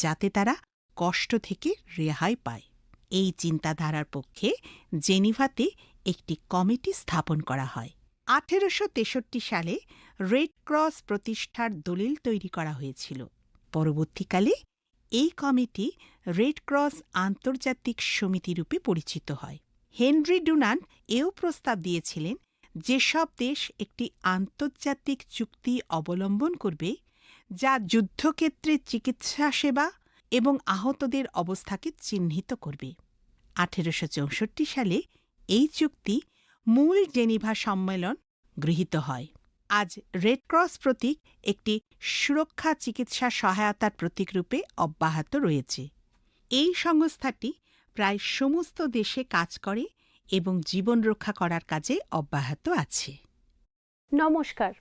যাতে তারা কষ্ট থেকে রেহাই পায়। এই চিন্তাধারার পক্ষে জেনিভাতে একটি কমিটি স্থাপন করা হয়। 1863 সালে রেড ক্রস প্রতিষ্ঠার দলিল তৈরি করা হয়েছিল। পরবর্তীকালে এই কমিটি রেড ক্রস আন্তর্জাতিক সমিতি রূপে পরিচিত হয়। হেনরি ডুনান্ট এও প্রস্তাব দিয়েছিলেন যেসব দেশ একটি আন্তর্জাতিক চুক্তি অবলম্বন করবে, যা যুদ্ধক্ষেত্রে চিকিৎসা সেবা এবং আহতদের অবস্থাকে চিহ্নিত করবে। 1864 সালে এই চুক্তি মূল জেনিভা সম্মেলন গৃহীত হয়। আজ রেড ক্রস প্রতীক একটি সুরক্ষা চিকিৎসা সহায়তার প্রতীকরূপে অব্যাহত রয়েছে। এই সংস্থাটি প্রায় সমস্ত দেশে কাজ করে এবং জীবন রক্ষা করার কাজে অব্যাহত আছে। নমস্কার,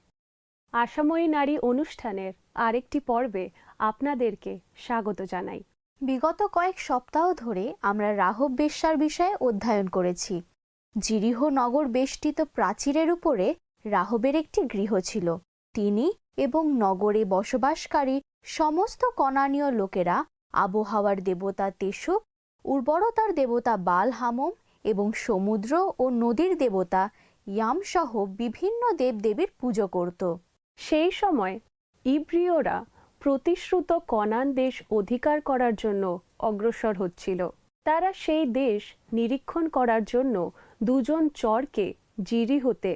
আশাময়ী নারী অনুষ্ঠানের আরেকটি পর্বে আপনাদেরকে স্বাগত জানাই। বিগত কয়েক সপ্তাহ ধরে আমরা রাহব বেশ্যার বিষয়ে অধ্যয়ন করেছি। জিরিহ নগর বেষ্টিত প্রাচীরের উপরে রাহবের একটি গৃহ ছিল। তিনি এবং নগরে বসবাসকারী সমস্ত কনানীয় লোকেরা আবহাওয়ার দেবতা তেসুক, উর্বরতার দেবতা বাল হামম এবং সমুদ্র ও নদীর দেবতা ইয়াম সহ বিভিন্ন দেবদেবীর পুজো করত। সেই সময় ইব্রিয়রা প্রতিশ্রুত কনান দেশ অধিকার করার জন্য অগ্রসর হচ্ছিল। তারা সেই দেশ নিরীক্ষণ করার জন্য দুজন চরকে জিরিহতে,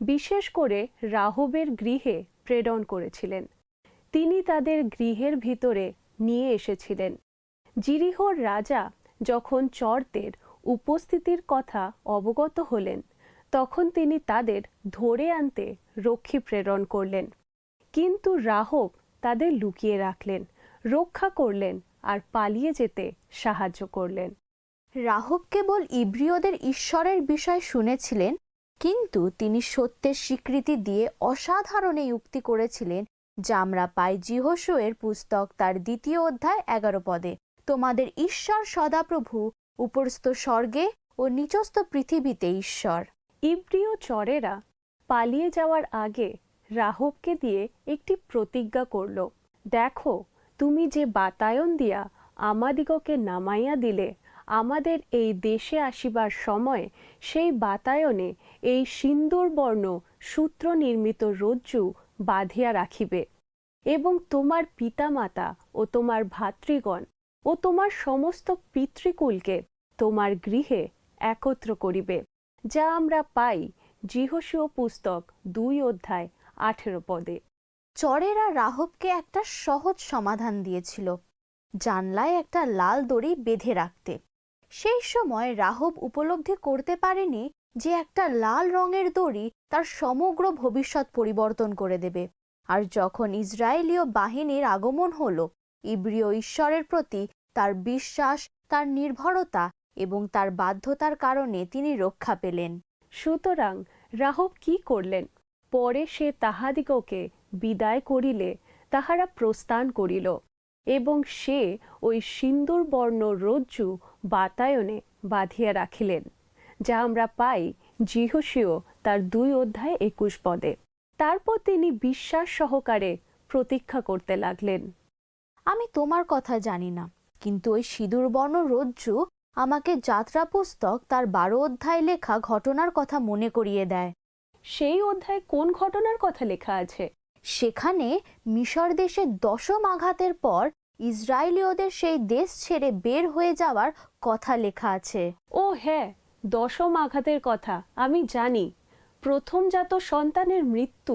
বিশেষ করে রাহবের গৃহে প্রেরণ করেছিলেন। তিনি তাদের গৃহের ভিতরে নিয়ে এসেছিলেন। জিরিহর রাজা যখন চরদের উপস্থিতির কথা অবগত হলেন, তখন তিনি তাদের ধরে আনতে রক্ষী প্রেরণ করলেন। কিন্তু রাহব তাদের লুকিয়ে রাখলেন, রক্ষা করলেন আর পালিয়ে যেতে সাহায্য করলেন। রাহব কেবল ইব্রিয়দের ঈশ্বরের বিষয় শুনেছিলেন, কিন্তু তিনি সত্যের স্বীকৃতি দিয়ে অসাধারণ এই উক্তি করেছিলেন, যা আমরা পাই যিহোশুয়ের পুস্তক তার 2 অধ্যায় 11 পদে। তোমাদের ঈশ্বর সদাপ্রভু, উপরস্থ স্বর্গে ও নিচস্থ পৃথিবীতে ঈশ্বর। ইব্রিয় চরেরা পালিয়ে যাওয়ার আগে রাহবকে দিয়ে একটি প্রতিজ্ঞা করল, দেখো, তুমি যে বাতায়ন দিয়া আমাদিগকে নামাইয়া দিলে, আমাদের এই দেশে আসিবার সময় সেই বাতায়নে এই সিন্দুরবর্ণ সূত্র নির্মিত রজ্জু বাঁধিয়া রাখিবে এবং তোমার পিতামাতা ও তোমার ভাতৃগণ ও তোমার সমস্ত পিতৃকুলকে তোমার গৃহে একত্র করিবে, যা আমরা পাই যিহোশূয় পুস্তক 2 অধ্যায় 18 পদে। চরেরা রাহবকে একটা সহজ সমাধান দিয়েছিল, জানলায় একটা লাল দড়ি বেঁধে রাখতে। সেই সময় রাহব উপলব্ধি করতে পারেনি যে একটা লাল রঙের দড়ি তার সমগ্র ভবিষ্যৎ পরিবর্তন করে দেবে। আর যখন ইসরায়েলীয় বাহিনীর আগমন হলো, ইব্রিয় ঈশ্বরের প্রতি তার বিশ্বাস, তার নির্ভরতা এবং তার বাধ্যতার কারণে তিনি রক্ষা পেলেন। সুতরাং রাহব কি করলেন? পরে সে তাহাদিগকে বিদায় করিলে তাহারা প্রস্থান করিল এবং সে ওই সিন্দুরবর্ণ রজ্জু বাতায়নে বাঁধিয়া রাখিলেন, যা আমরা পাই যিহোশূয় তার 2 অধ্যায় 21 পদে। তারপর তিনি বিশ্বাস সহকারে প্রতীক্ষা করতে লাগলেন। আমি তোমার কথা জানি না, কিন্তু ওই সিঁদুরবর্ণ রজ্জু আমাকে যাত্রা পুস্তক তার 12 অধ্যায় লেখা ঘটনার কথা মনে করিয়ে দেয়। সেই অধ্যায়ে কোন ঘটনার কথা লেখা আছে? সেখানে মিশর দেশে 10ম আঘাতের পর ইসরায়েলীয়দের সেই দেশ ছেড়ে বের হয়ে যাওয়ার কথা লেখা আছে। ও হ্যাঁ, 10ম আঘাতের কথা আমি জানি, প্রথমজাত সন্তানের মৃত্যু।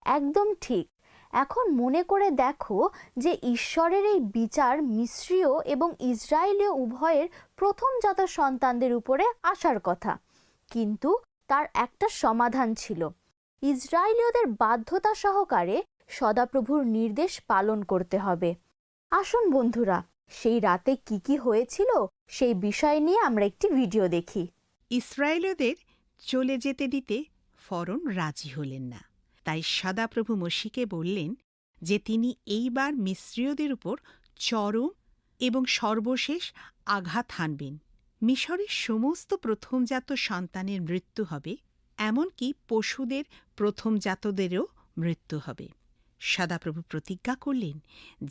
একদম ঠিক। এখন মনে করে দেখো যে ঈশ্বরের এই বিচার মিশ্রীয় এবং ইসরায়েলীয় উভয়ের প্রথমজাত সন্তানদের উপরে আসার কথা, কিন্তু তার একটা সমাধান ছিল। ইসরায়েলীয়দের বাধ্যতা সহকারে সদাপ্রভুর নির্দেশ পালন করতে হবে। আসুন বন্ধুরা, সেই রাতে কি কি হয়েছিল সেই বিষয় নিয়ে আমরা একটি ভিডিও দেখি। ইসরায়েলীয়দের চলে যেতে দিতে ফরন রাজি হলেন না। তাই সদাপ্রভু মশিকে বললেন যে তিনি এইবার মিস্রীয়দের উপর চরম এবং সর্বশেষ আঘাত হানবেন। মিশরের সমস্ত প্রথমজাত সন্তানের মৃত্যু হবে, এমনকি পশুদের প্রথমজাতদেরও মৃত্যু হবে। সদাপ্রভু প্রতিজ্ঞা করলেন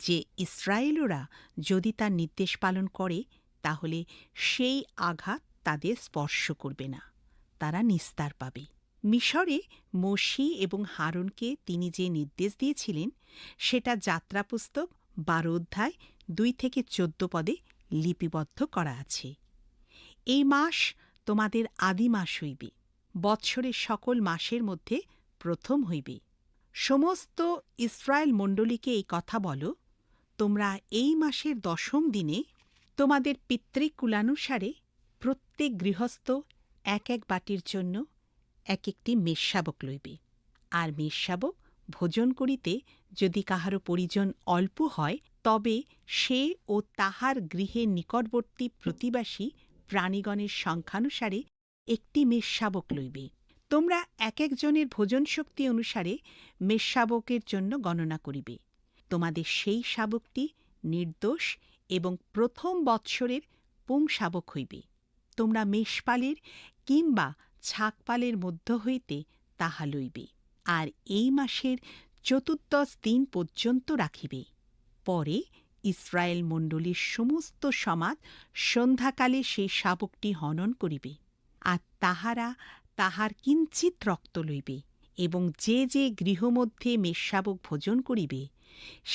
যে ইসরায়েলরা যদি তার নির্দেশ পালন করে তাহলে সেই আঘাত তাদের স্পর্শ করবে না, তারা নিস্তার পাবে। মিশরে মোশি এবং হারুনকে তিনি যে নির্দেশ দিয়েছিলেন সেটা যাত্রাপুস্তক 12 অধ্যায় 2-14 পদে লিপিবদ্ধ করা আছে। এই মাস তোমাদের আদি মাস হইবে, বৎসরের সকল মাসের মধ্যে প্রথম হইবে। সমস্ত ইসরায়েল মণ্ডলীকে এই কথা বলো, তোমরা এই মাসের 10ম দিনে তোমাদের পিতৃকুলানুসারে প্রত্যেক গৃহস্থ এক এক বাটির জন্য এক একটি মেষশাবক লইবে। আর মেষশাবক ভোজন করিতে যদি কাহারও পরিজন অল্প হয়, তবে সে ও তাহার গৃহের নিকটবর্তী প্রতিবাসী প্রাণীগণের সংখ্যানুসারে একটি মেষশাবক লইবে। তোমরা এক একজনের ভোজন শক্তি অনুসারে মেষশাবকের জন্য গণনা করিবে। তোমাদের সেই শাবকটি নির্দোষ এবং প্রথম বৎসরের পুংশাবক হইবে। তোমরা মেষপালের কিংবা ছাগপালের মধ্য হইতে তাহা লইবে, আর এই মাসের চতুর্দশ দিন পর্যন্ত রাখিবে। পরে ইসরায়েল মণ্ডলীর সমস্ত সমাজ সন্ধ্যাকালে সেই শাবকটি হনন করিবে, আর তাহারা তাহার কিঞ্চিৎ রক্ত লইবে, এবং যে যে গৃহমধ্যে মেষশাবক ভোজন করিবে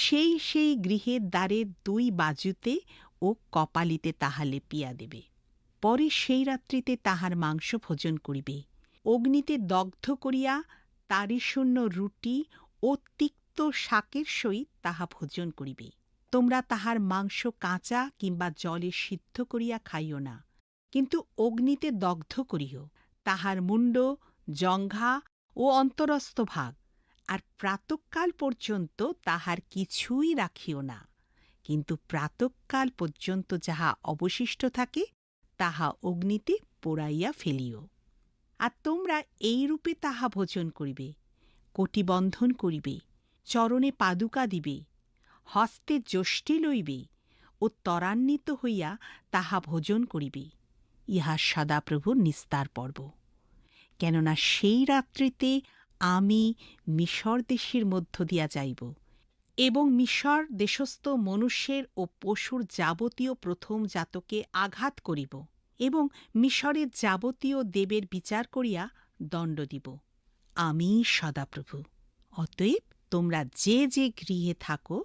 সেই সেই গৃহের দ্বারের 2 বাজুতে ও কপালিতে তাহা লেপিয়া দেবে। পরে সেই রাত্রিতে তাহার মাংস ভোজন করিবে। অগ্নিতে দগ্ধ করিয়া তারিশূন্য রুটি ও তিক্ত শাকের সহিত তাহা ভোজন করিবে। তোমরা তাহার মাংস কাঁচা কিংবা জলে সিদ্ধ করিয়া খাইও না, কিন্তু অগ্নিতে দগ্ধ করিও। তাহার মুণ্ড, জঙ্ঘা ও অন্তরস্থ ভাগ, আর প্রাতঃকাল পর্যন্ত তাহার কিছুই রাখিও না, কিন্তু প্রাতঃকাল পর্যন্ত যাহা অবশিষ্ট থাকে তাহা অগ্নিতে পোড়াইয়া ফেলিও। আর তোমরা এইরূপে তাহা ভোজন করিবে। কটিবন্ধন করিবে, চরণে পাদুকা দিবে, হস্তে যষ্টি লইবে ও ত্বরান্বিত হইয়া তাহা ভোজন করিবে। ইহা সদাপ্রভুর নিস্তার পর্ব। কেননা সেই রাত্রিতে আমি মিশর দেশের মধ্য দিয়া যাইব, এবং মিশর দেশস্থ মনুষ্যের ও পশুর যাবতীয় প্রথম জাতকে আঘাত করিব, এবং মিশরের যাবতীয় দেবের বিচার করিয়া দণ্ড দিব। আমি সদাপ্রভু। অতএব তোমরা যে যে গৃহে থাকো,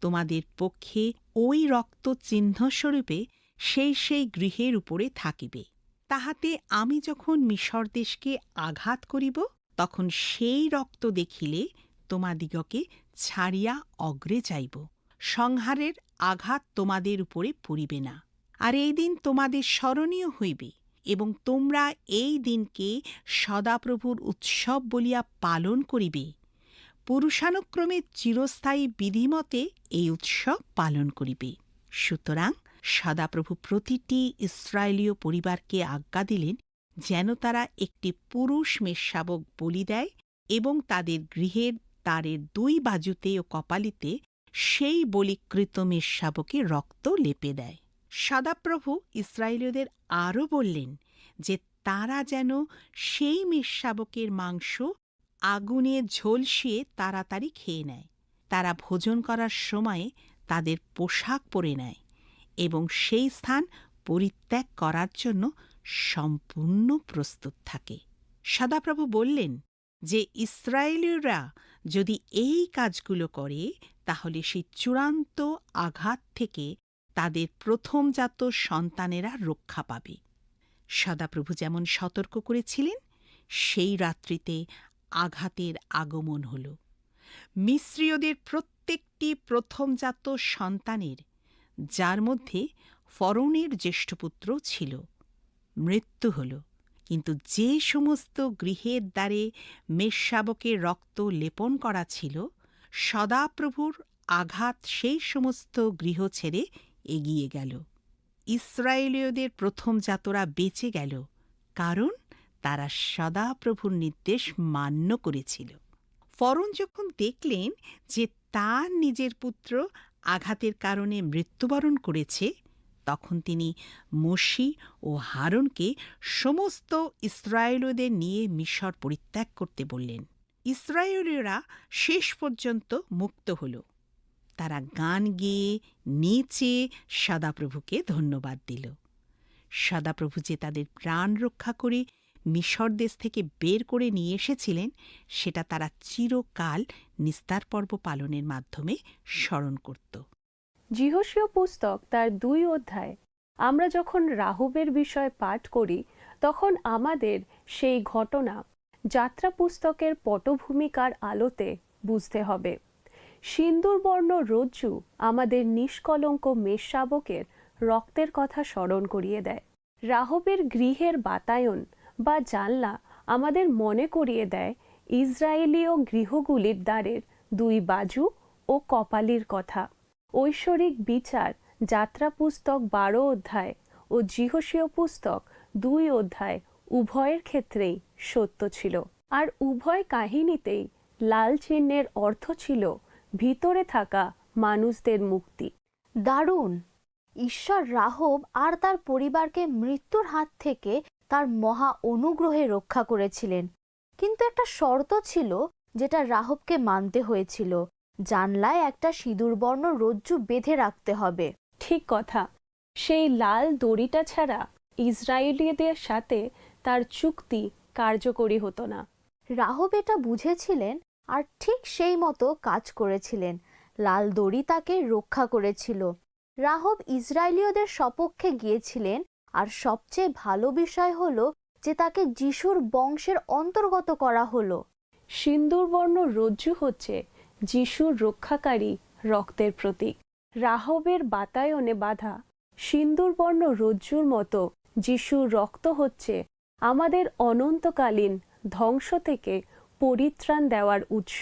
তোমাদের পক্ষে ওই রক্ত চিহ্নস্বরূপে সেই সেই গৃহের উপরে থাকিবে। তাহাতে আমি যখন মিশর দেশকে আঘাত করিব, তখন সেই রক্ত দেখিলে তোমাদিগকে ছাড়িয়া অগ্রে যাইব। সংহারের আঘাত তোমাদের উপরে পড়িবে না। আর এই দিন তোমাদের স্মরণীয় হইবে, এবং তোমরা এই দিনকে সদাপ্রভুর উৎসব বলিয়া পালন করিবে। পুরুষানুক্রমে চিরস্থায়ী বিধিমতে এই উৎসব পালন করিবে। সুতরাং সদাপ্রভু প্রতিটি ইসরায়েলীয় পরিবারকে আজ্ঞা দিলেন যেন তারা একটি পুরুষ মেষশাবক বলি দেয়, এবং তাদের গৃহের দ্বারের 2 বাজুতে ও কপালিতে সেই বলিকৃত মেষশাবকের রক্ত লেপে দেয়। সদাপ্রভু ইসরায়েলীয়দের আরও বললেন যে তারা যেন সেই মেষশাবকের মাংস আগুনে ঝলসিয়ে তাড়াতাড়ি খেয়ে নেয়। তারা ভোজন করার সময়ে তাদের পোশাক পরে নেয় এবং সেই স্থান পরিত্যাগ করার জন্য সম্পূর্ণ প্রস্তুত থাকে। সদাপ্রভু বললেন যে ইসরায়েলীয়রা যদি এই কাজগুলো করে তাহলে সেই চূড়ান্ত আঘাত থেকে তাদের প্রথমজাত সন্তানেরা রক্ষা পাবে। সদাপ্রভু যেমন সতর্ক করেছিলেন, সেই রাত্রিতে আঘাতের আগমন হল। মিস্রীয়দের প্রত্যেকটি প্রথমজাত সন্তানের, যার মধ্যে ফরৌনের জ্যেষ্ঠপুত্র ছিল, মৃত্যু হল। কিন্তু যে সমস্ত গৃহের দ্বারে মেষশাবকের রক্ত লেপন করা ছিল, সদাপ্রভুর আঘাত সেই সমস্ত গৃহ ছেড়ে এগিয়ে গেল। ইসরায়েলীয়দের প্রথমজাতরা বেঁচে গেল, কারণ তারা সদাপ্রভুর নির্দেশ মান্য করেছিল। ফরৌন যখন দেখলেন যে তার নিজের পুত্র আঘাতের কারণে মৃত্যুবরণ করেছে, তখন তিনি মোশি ও হারুনকে সমস্ত ইসরায়েলীয়দের নিয়ে মিশর পরিত্যাগ করতে বললেন। ইসরায়েলীয়রা শেষ পর্যন্ত মুক্ত হল। তারা গান গেয়ে নেচে সদাপ্রভুকে ধন্যবাদ দিল। সদাপ্রভু যে তাদের প্রাণ রক্ষা করে মিশর দেশ থেকে বের করে নিয়ে এসেছিলেন, সেটা তারা চিরকাল নিস্তার পর্ব পালনের মাধ্যমে স্মরণ করত। যিহোশীয় পুস্তক তার 2 অধ্যায় আমরা যখন রাহুবের বিষয়ে পাঠ করি, তখন আমাদের সেই ঘটনা যাত্রা পুস্তকের পটভূমিকার আলোতে বুঝতে হবে। সিন্দুরবর্ণ রজ্জু আমাদের নিষ্কলঙ্ক মেষশাবকের রক্তের কথা স্মরণ করিয়ে দেয়। রাহুবের গৃহের বাতায়ন বা জানলা আমাদের মনে করিয়ে দেয় ইসরায়েলীয় গৃহগুলির দ্বারের 2 বাজু ও কপালির কথা। ঐশ্বরিক বিচার যাত্রা পুস্তক 12 অধ্যায় ও যিহোশীয় পুস্তক 2 অধ্যায় উভয়ের ক্ষেত্রেই সত্য ছিল। আর উভয় কাহিনীতেই লাল চিহ্নের অর্থ ছিল ভিতরে থাকা মানুষদের মুক্তি। দারুণ! ঈশ্বর রাহব আর তার পরিবারকে মৃত্যুর হাত থেকে তার মহা অনুগ্রহে রক্ষা করেছিলেন। কিন্তু একটা শর্ত ছিল যেটা রাহবকে মানতে হয়েছিল। জানলায় একটা সিঁদুরবর্ণ রজ্জু বেঁধে রাখতে হবে। ঠিক কথা। সেই লাল দড়িটা ছাড়া ইসরায়েলীয়দের সাথে তার চুক্তি কার্যকরী হতো না। রাহব এটা বুঝেছিলেন আর ঠিক সেই মতো কাজ করেছিলেন। লাল দড়ি তাকে রক্ষা করেছিল। রাহব ইসরায়েলীয়দের সপক্ষে গিয়েছিলেন, আর সবচেয়ে ভালো বিষয় হলো যে তাকে যিশুর বংশের অন্তর্গত করা হলো। সিন্দুরবর্ণ রজ্জু হচ্ছে যিশুর রক্ষাকারী রক্তের প্রতীক। রাহবের বাতায়নে বাঁধা সিন্দুরবর্ণ রজ্জুর মতো যিশুর রক্ত হচ্ছে আমাদের অনন্তকালীন ধ্বংস থেকে পরিত্রাণ দেওয়ার উৎস।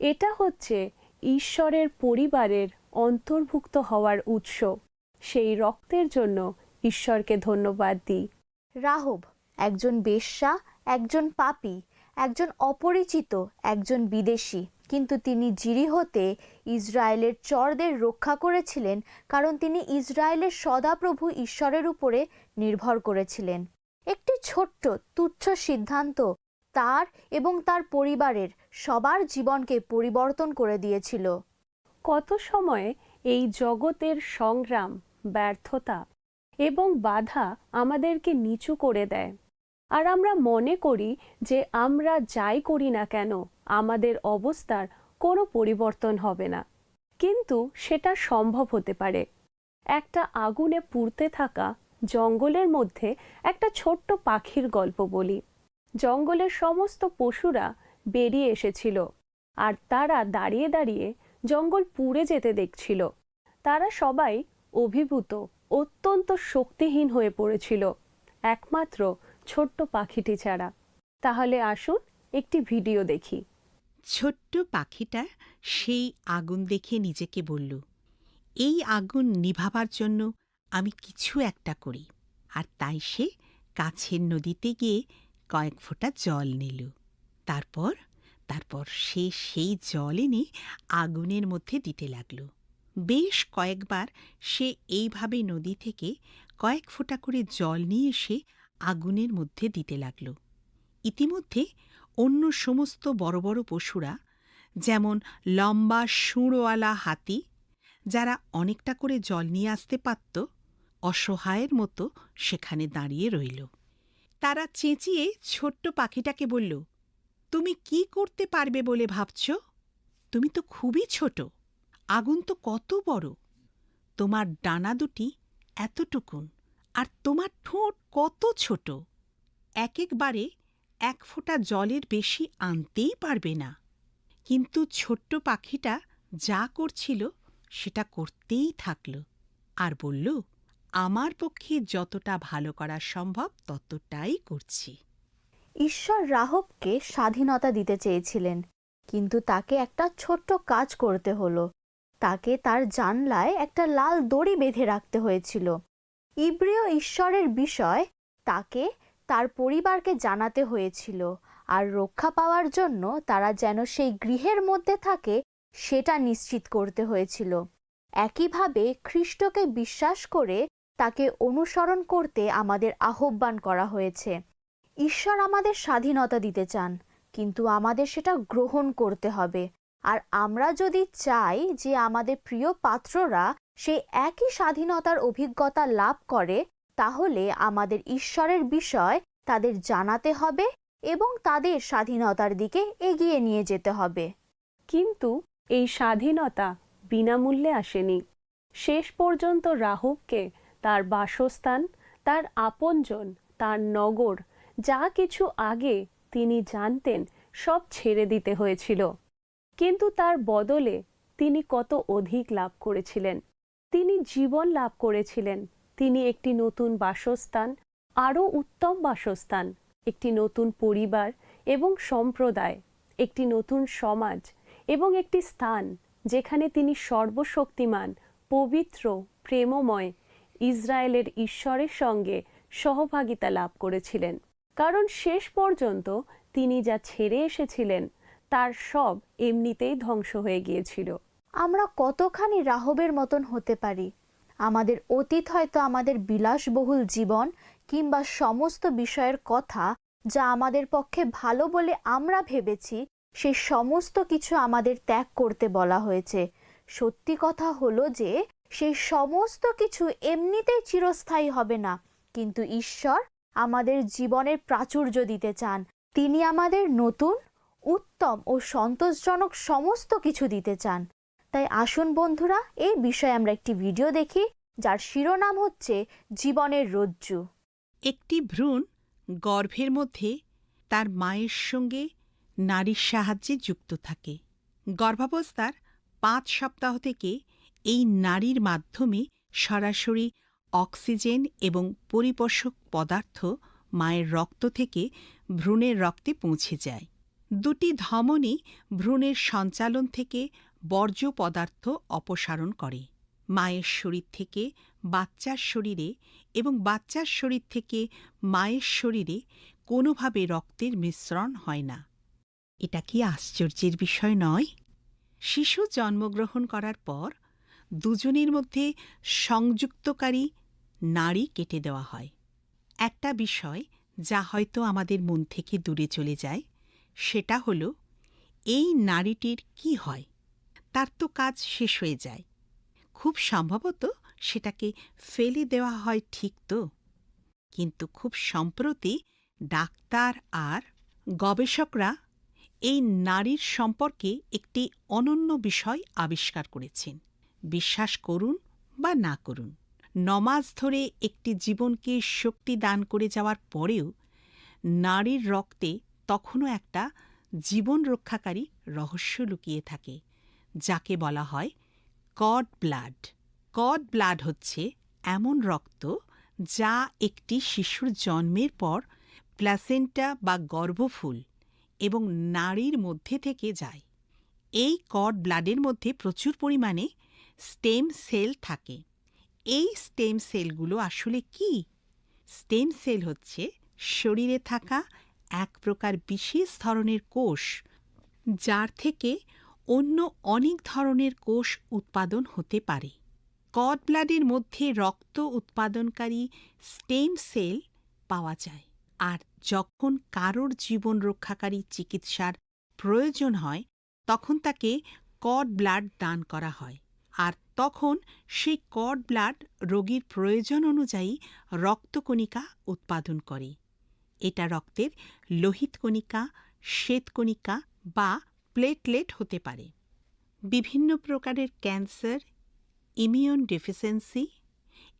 এটা হচ্ছে ঈশ্বরের পরিবারের অন্তর্ভুক্ত হওয়ার উৎস। সেই রক্তের জন্য ঈশ্বরকে ধন্যবাদ দিই। রাহব একজন বেশ্যা, একজন পাপী, একজন অপরিচিত, একজন বিদেশী, কিন্তু তিনি জিরিহতে ইসরায়েলের চরদের রক্ষা করেছিলেন, কারণ তিনি ইসরায়েলের সদাপ্রভু ঈশ্বরের উপরে নির্ভর করেছিলেন। একটি ছোট্ট তুচ্ছ সিদ্ধান্ত তার এবং তার পরিবারের সবার জীবনকে পরিবর্তন করে দিয়েছিল। কত সময়ে এই জগতের সংগ্রাম, ব্যর্থতা এবং বাধা আমাদেরকে নিচু করে দেয়, আর আমরা মনে করি যে আমরা যাই করি না কেন আমাদের অবস্থার কোনো পরিবর্তন হবে না। কিন্তু সেটা সম্ভব হতে পারে। একটা আগুনে পুড়তে থাকা জঙ্গলের মধ্যে একটা ছোট্ট পাখির গল্প বলি। জঙ্গলের সমস্ত পশুরা বেরিয়ে এসেছিল, আর তারা দাঁড়িয়ে দাঁড়িয়ে জঙ্গল পুড়ে যেতে দেখছিল। তারা সবাই অভিভূত, অত্যন্ত শক্তিহীন হয়ে পড়েছিল, একমাত্র ছোট্ট পাখিটি ছাড়া। তাহলে আসুন একটি ভিডিও দেখি। ছোট্ট পাখিটা সেই আগুন দেখে নিজেকে বলল, এই আগুন নিভাবার জন্য আমি কিছু একটা করি। আর তাই সে কাছের নদীতে গিয়ে কয়েক ফোঁটা জল নিল। তারপর সে সেই জল এনে আগুনের মধ্যে দিতে লাগল। বেশ কয়েকবার সে এইভাবে নদী থেকে কয়েক ফোঁটা করে জল নিয়ে এসে আগুনের মধ্যে দিতে লাগল। ইতিমধ্যে অন্য সমস্ত বড় বড় পশুরা, যেমন লম্বা শুঁড়ওয়ালা হাতি, যারা অনেকটা করে জল নিয়ে আসতে পারত অসহায়ের মতো সেখানে দাঁড়িয়ে রইল। তারা চেঁচিয়ে ছোট্ট পাখিটাকে বলল, তুমি কি করতে পারবে বলে ভাবছ? তুমি তো খুবই ছোট, আগুন তো কত বড়, তোমার ডানা দুটি এতটুকুন, আর তোমার ঠোঁট কত ছোট, একবারে 1 ফোঁটা জলের বেশি আনতেই পারবে না। কিন্তু ছোট্ট পাখিটা যা করছিল সেটা করতেই থাকল, আর বলল, আমার পক্ষে যতটা ভালো করা সম্ভব ততটাই করছি। ঈশ্বর রাহবকে স্বাধীনতা দিতে চেয়েছিলেন, কিন্তু তাকে একটা ছোট্ট কাজ করতে হলো। তাকে তার জানলায় একটা লাল দড়ি বেঁধে রাখতে হয়েছিল। ইব্রিয় ঈশ্বরের বিষয় তাকে তার পরিবারকে জানাতে হয়েছিল, আর রক্ষা পাওয়ার জন্য তারা যেন সেই গৃহের মধ্যে থাকে সেটা নিশ্চিত করতে হয়েছিল। একইভাবে খ্রিস্টকে বিশ্বাস করে তাকে অনুসরণ করতে আমাদের আহ্বান করা হয়েছে। ঈশ্বর আমাদের স্বাধীনতা দিতে চান, কিন্তু আমাদের সেটা গ্রহণ করতে হবে। আর আমরা যদি চাই যে আমাদের প্রিয় পাত্ররা সেই একই স্বাধীনতার অভিজ্ঞতা লাভ করে, তাহলে আমাদের ঈশ্বরের বিষয় তাদের জানাতে হবে এবং তাদের স্বাধীনতার দিকে এগিয়ে নিয়ে যেতে হবে। কিন্তু এই স্বাধীনতা বিনামূল্যে আসেনি। শেষ পর্যন্ত রাহবকে তার বাসস্থান, তার আপনজন, তার নগর, যা কিছু আগে তিনি জানতেন সব ছেড়ে দিতে হয়েছিল। কিন্তু তার বদলে তিনি কত অধিক লাভ করেছিলেন। তিনি জীবন লাভ করেছিলেন। তিনি একটি নতুন বাসস্থান, আরও উত্তম বাসস্থান, একটি নতুন পরিবার এবং সম্প্রদায়, একটি নতুন সমাজ এবং একটি স্থান যেখানে তিনি সর্বশক্তিমান, পবিত্র, প্রেমময় ইসরায়েলের ঈশ্বরের সঙ্গে সহভাগিতা লাভ করেছিলেন। কারণ শেষ পর্যন্ত তিনি যা ছেড়ে এসেছিলেন তার সব এমনিতেই ধ্বংস হয়ে গিয়েছিল। আমরা কতখানি রাহবের মতন হতে পারি? আমাদের অতীত হয়তো আমাদের বিলাসবহুল জীবন কিংবা সমস্ত বিষয়ের কথা যা আমাদের পক্ষে ভালো বলে আমরা ভেবেছি, সেই সমস্ত কিছু আমাদের ত্যাগ করতে বলা হয়েছে। সত্যি কথা হলো যে সেই সমস্ত কিছু এমনিতেই চিরস্থায়ী হবে না, কিন্তু ঈশ্বর আমাদের জীবনের প্রাচুর্য দিতে চান। তিনি আমাদের নতুন, উত্তম ও সন্তোষজনক সমস্ত কিছু দিতে চান। তাই আসুন বন্ধুরা, এই বিষয়ে আমরা একটি ভিডিও দেখি যার শিরোনাম হচ্ছে জীবনের রজ্জু। একটি ভ্রূণ গর্ভের মধ্যে তার মায়ের সঙ্গে নারীর সাহায্যে যুক্ত থাকে। গর্ভাবস্থার 5 সপ্তাহ থেকে এই নারীর মাধ্যমে সরাসরি অক্সিজেন এবং পরিপোষক পদার্থ মায়ের রক্ত থেকে ভ্রূণের রক্তে পৌঁছে যায়। 2টি ধমনী ভ্রূণের সঞ্চালন থেকে বর্জ্য পদার্থ অপসারণ করে। মায়ের শরীর থেকে বাচ্চার শরীরে এবং বাচ্চার শরীর থেকে মায়ের শরীরে কোনোভাবে রক্তের মিশ্রণ হয় না। এটা কি আশ্চর্যের বিষয় নয়? শিশু জন্মগ্রহণ করার পর দুজনের মধ্যে সংযুক্তকারী নাড়ি কেটে দেওয়া হয়। একটা বিষয় যা হয়তো আমাদের মন থেকে দূরে চলে যায়, সেটা হলো এই নাড়িটির কি হয়? তার তো কাজ শেষ হয়ে যায়। খুব সম্ভবত সেটাকে ফেলে দেওয়া হয়, ঠিক তো? কিন্তু খুব সম্প্রতি ডাক্তার আর গবেষকরা এই নারীর সম্পর্কে একটি অনন্য বিষয় আবিষ্কার করেছেন। বিশ্বাস করুন বা না করুন, 9 মাস ধরে একটি জীবনকে শক্তি দান করে যাওয়ার পরেও নারীর রক্তে তখনও একটা জীবন রক্ষাকারী রহস্য লুকিয়ে থাকে, যাকে বলা হয় কড ব্লাড। কড ব্লাড হচ্ছে এমন রক্ত যা একটি শিশুর জন্মের পর প্লাসেন্টা বা গর্ভফুল এবং নাড়ির মধ্যে থেকে যায়। এই কড ব্লাডের মধ্যে প্রচুর পরিমাণে স্টেম সেল থাকে। এই স্টেম সেলগুলো আসলে কি? স্টেম সেল হচ্ছে শরীরে থাকা এক প্রকার বিশেষ ধরনের কোষ, যার থেকে অন্য অনেক ধরনের কোষ উৎপাদন হতে পারে। কড ব্লাডের মধ্যে রক্ত উৎপাদনকারী স্টেম সেল পাওয়া যায়, আর যখন কারোর জীবন রক্ষাকারী চিকিৎসার প্রয়োজন হয় তখন তাকে কড ব্লাড দান করা হয়। আর তখন সেই কর্ড ব্লাড রোগীর প্রয়োজন অনুযায়ী রক্তকণিকা উৎপাদন করে। এটা রক্তের লোহিত কণিকা, শ্বেতকণিকা বা প্লেটলেট হতে পারে। বিভিন্ন প্রকারের ক্যান্সার, ইমিউন ডেফিসিয়েন্সি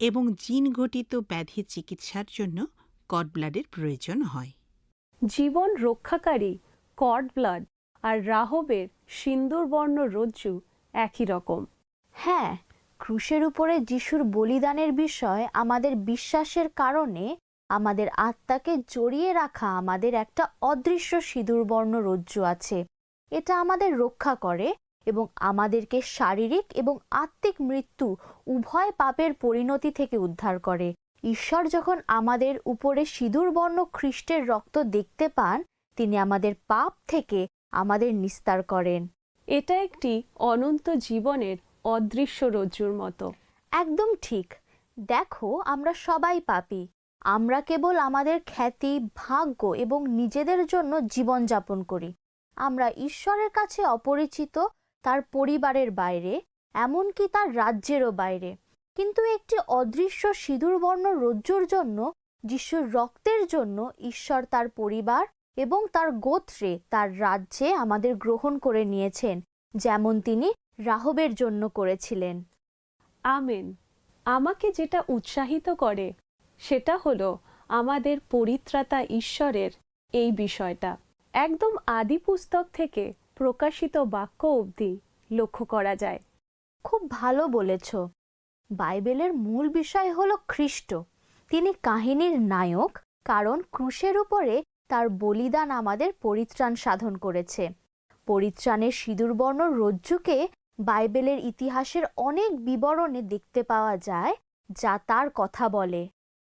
এবং জিনঘটিত ব্যাধি চিকিৎসার জন্য কর্ড ব্লাডের প্রয়োজন হয়। জীবন রক্ষাকারী কর্ড ব্লাড আর রাহবের সিন্দুরবর্ণ রজ্জু একই রকম। হ্যাঁ, ক্রুশের উপরে যিশুর বলিদানের বিষয় আমাদের বিশ্বাসের কারণে আমাদের আত্মাকে জড়িয়ে রাখা আমাদের একটা অদৃশ্য সিঁদুরবর্ণ রজ্জু আছে। এটা আমাদের রক্ষা করে এবং আমাদেরকে শারীরিক এবং আত্মিক মৃত্যু উভয় পাপের পরিণতি থেকে উদ্ধার করে। ঈশ্বর যখন আমাদের উপরে সিঁদুরবর্ণ খ্রিস্টের রক্ত দেখতে পান, তিনি আমাদের পাপ থেকে আমাদের নিস্তার করেন। এটা একটি অনন্ত জীবনের অদৃশ্য রজ্জুর মতো। একদম ঠিক। দেখো, আমরা সবাই পাপী। আমরা কেবল আমাদের খ্যাতি, ভাগ্য এবং নিজেদের জন্য জীবনযাপন করি। আমরা ঈশ্বরের কাছে অপরিচিত, তার পরিবারের বাইরে, এমনকি তার রাজ্যেরও বাইরে। কিন্তু একটি অদৃশ্য সিঁদুরবর্ণ রজ্জুর জন্য, যিশুর রক্তের জন্য ঈশ্বর তার পরিবার এবং তার গোত্রে, তার রাজ্যে আমাদের গ্রহণ করে নিয়েছেন, যেমন তিনি রাহবের জন্য করেছিলেন। আমেন। আমাকে যেটা উৎসাহিত করে সেটা হলো আমাদের পরিত্রাতা ঈশ্বরের এই বিষয়টা একদম আদি পুস্তক থেকে প্রকাশিত বাক্য অবধি লক্ষ্য করা যায়। খুব ভালো বলেছ। বাইবেলের মূল বিষয় হলো খ্রিস্ট। তিনি কাহিনীর নায়ক, কারণ ক্রুশের উপরে তার বলিদান আমাদের পরিত্রাণ সাধন করেছে। পরিত্রাণের সিঁদুরবর্ণ রজ্জুকে বাইবেলের ইতিহাসের অনেক বিবরণে দেখতে পাওয়া যায়, যা তার কথা বলে।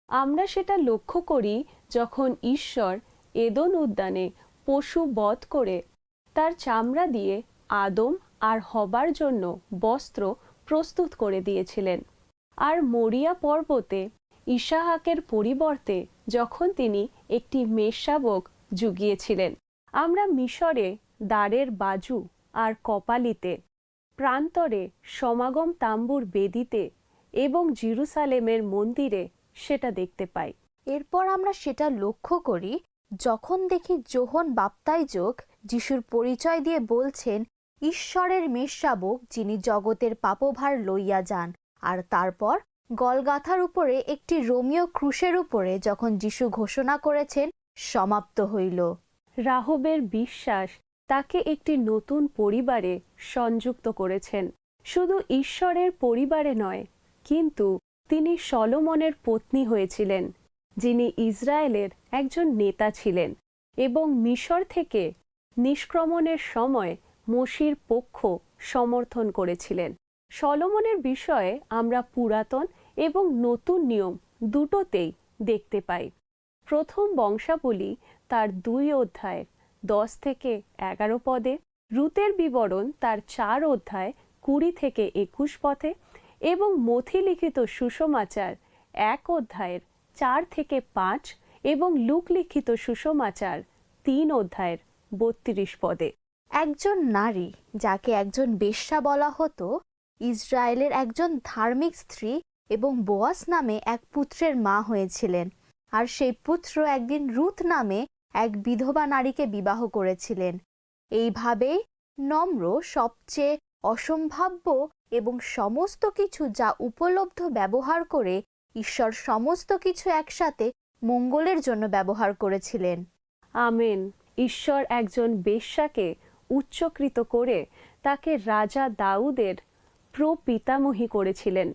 আমরা সেটা লক্ষ্য করি যখন ঈশ্বর এদন উদ্যানে পশু বধ করে তার চামড়া দিয়ে আদম আর হবার জন্য বস্ত্র প্রস্তুত করে দিয়েছিলেন। আর মরিয়া পর্বতে ইসাহাকের পরিবর্তে যখন তিনি একটি মেষশাবক জুগিয়েছিলেন। আমরা মিশরে দ্বারের বাজু আর কপালিতে, প্রান্তরে সমাগম তাম্বুর বেদিতে এবং জেরুসালেমের মন্দিরে সেটা দেখতে পাই। এরপর আমরা সেটা লক্ষ্য করি যখন দেখি যোহন বাপ্তাইজক যিশুর পরিচয় দিয়ে বলছেন, ঈশ্বরের মেষশাবক যিনি জগতের পাপভার লইয়া যান। আর তারপর গলগাথার উপরে একটি রোমীয় ক্রুশের উপরে যখন যিশু ঘোষণা করেছেন, সমাপ্ত হইল। রাহবের বিশ্বাস তাকে একটি নতুন পরিবারে সংযুক্ত করেছেন। শুধু ঈশ্বরের পরিবারে নয়, কিন্তু তিনি সলোমনের পত্নী হয়েছিলেন, যিনি ইসরায়েলের একজন নেতা ছিলেন এবং মিশর থেকে নিষ্ক্রমণের সময় মসির পক্ষ সমর্থন করেছিলেন। সলোমনের বিষয়ে আমরা পুরাতন এবং নতুন নিয়ম দুটোতেই দেখতে পাই। প্রথম বংশাবলী তার 2 অধ্যায় 10 থেকে 11 পদে, রুতের বিবরণ তার 4 অধ্যায় 20 থেকে 21 পদে এবং মথি লিখিত সুসমাচার 1 অধ্যায়ের 4 থেকে 5 এবং লুক লিখিত সুসমাচার 3 অধ্যায়ের 32 পদে। একজন নারী, যাকে একজন বেশ্যা বলা হতো, ইসরায়েলের একজন ধার্মিক স্ত্রী এবং বোয়াস নামে এক পুত্রের মা হয়েছিলেন। আর সেই পুত্র একদিন রুথ নামে এক বিধবা নারীকে বিবাহ করেছিলেন। এইভাবেই নম্র, সবচেয়ে অসম্ভাব্য এবং সমস্ত কিছু যা উপলব্ধ ব্যবহার করে ঈশ্বর সমস্ত কিছু একসাথে মঙ্গলের জন্য ব্যবহার করেছিলেন। আমেন। ঈশ্বর একজন বেশ্যাকে উচ্চকৃত করে তাকে রাজা দাউদের প্রপিতামহী করেছিলেন।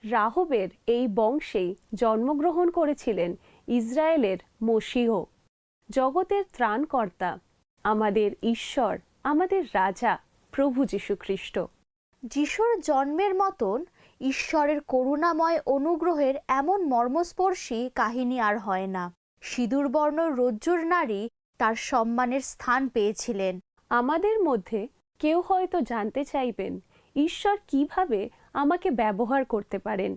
রাহবের এই বংশেই জন্মগ্রহণ করেছিলেন ইসরায়েলের মশীহ, জগতের ত্রাণকর্তা, আমাদের ঈশ্বর, আমাদের রাজা প্রভু যীশু খ্রিস্ট। যিশুর জন্মের মতন ঈশ্বরের করুণাময় অনুগ্রহের এমন মর্মস্পর্শী কাহিনী আর হয় না। সিঁদুরবর্ণ রজ্জুর নারী তার সম্মানের স্থান পেয়েছিলেন। আমাদের মধ্যে কেউ হয়তো জানতে চাইবেন, ঈশ্বর কিভাবে আমাকে ব্যবহার করতে পারেন,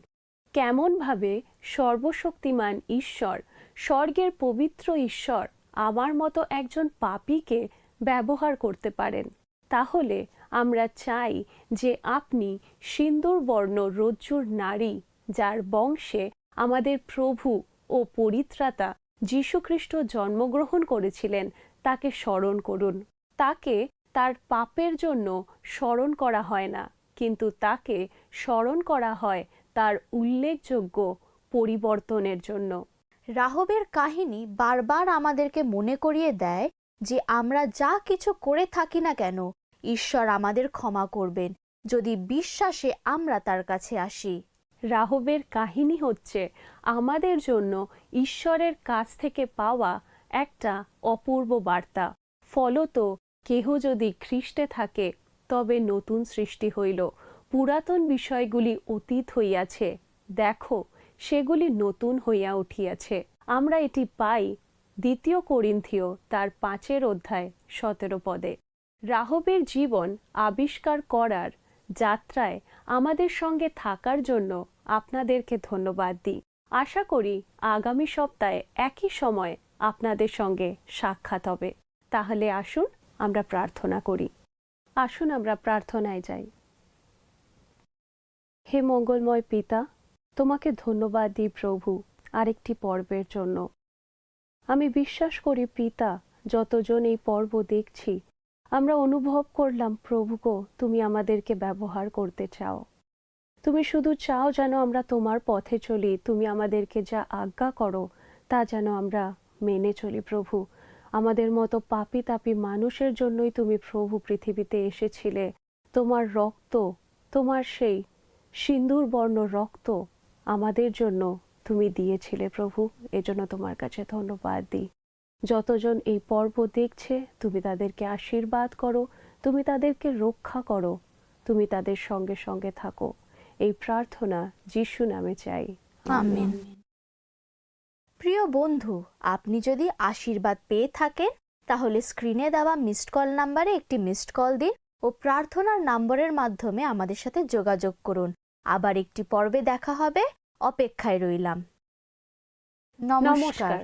কেমনভাবে সর্বশক্তিমান ঈশ্বর, স্বর্গের পবিত্র ঈশ্বর আমার মতো একজন পাপীকে ব্যবহার করতে পারেন। তাহলে আমরা চাই যে আপনি সিন্দুর বর্ণ রজ্জুর নারী, যার বংশে আমাদের প্রভু ও পরিত্রাতা যীশুখ্রিস্ট জন্মগ্রহণ করেছিলেন, তাকে স্মরণ করুন। তাকে তার পাপের জন্য স্মরণ করা হয় না, কিন্তু তাকে স্মরণ করা হয় তার উল্লেখযোগ্য পরিবর্তনের জন্য। রাহবের কাহিনী বারবার আমাদেরকে মনে করিয়ে দেয় যে আমরা যা কিছু করে থাকি না কেন, ঈশ্বর আমাদের ক্ষমা করবেন যদি বিশ্বাসে আমরা তার কাছে আসি। রাহবের কাহিনী হচ্ছে আমাদের জন্য ঈশ্বরের কাছ থেকে পাওয়া একটা অপূর্ব বার্তা। ফলত কেহ যদি খ্রিস্টে থাকে তবে নতুন সৃষ্টি হইল, পুরাতন বিষয়গুলি অতীত হইয়াছে, দেখো সেগুলি নতুন হইয়া উঠিয়াছে। আমরা এটি পাই 2 করিন্থীয় তার 5:17 পদে। রাহবের জীবন আবিষ্কার করার যাত্রায় আমাদের সঙ্গে থাকার জন্য আপনাদেরকে ধন্যবাদ দিই। আশা করি আগামী সপ্তাহে একই সময় আপনাদের সঙ্গে সাক্ষাৎ হবে। তাহলে আসুন আমরা প্রার্থনা করি। আসুন আমরা প্রার্থনায় যাই। হে মঙ্গলময় পিতা, তোমাকে ধন্যবাদ দিই প্রভু আরেকটি পর্বের জন্য। আমি বিশ্বাস করি পিতা, যতজন এই পর্ব দেখছি আমরা অনুভব করলাম প্রভু গো, তুমি আমাদেরকে ব্যবহার করতে চাও। তুমি শুধু চাও যেন আমরা তোমার পথে চলি, তুমি আমাদেরকে যা আজ্ঞা করো তা যেন আমরা মেনে চলি। প্রভু, আমাদের মতো পাপী তাপী মানুষের জন্যই তুমি প্রভু পৃথিবীতে এসেছিলে। তোমার রক্ত, তোমার সেই সিন্দুর বর্ণ রক্ত আমাদের জন্য তুমি দিয়েছিলে প্রভু, এজন্য তোমার কাছে ধন্যবাদ দিই। যতজন এই পর্ব দেখছে তুমি তাদেরকে আশীর্বাদ করো, তুমি তাদেরকে রক্ষা করো, তুমি তাদের সঙ্গে সঙ্গে থাকো। এই প্রার্থনা যিশু নামে চাই, আমেন। প্রিয় বন্ধু, আপনি যদি আশীর্বাদ পেয়ে থাকেন তাহলে স্ক্রিনে দেওয়া মিসড কল নাম্বারে একটি মিসড কল দিন ও প্রার্থনার নম্বরের মাধ্যমে আমাদের সাথে যোগাযোগ করুন। আবার একটি পর্বে দেখা হবে, অপেক্ষায় রইলাম। নমস্কার।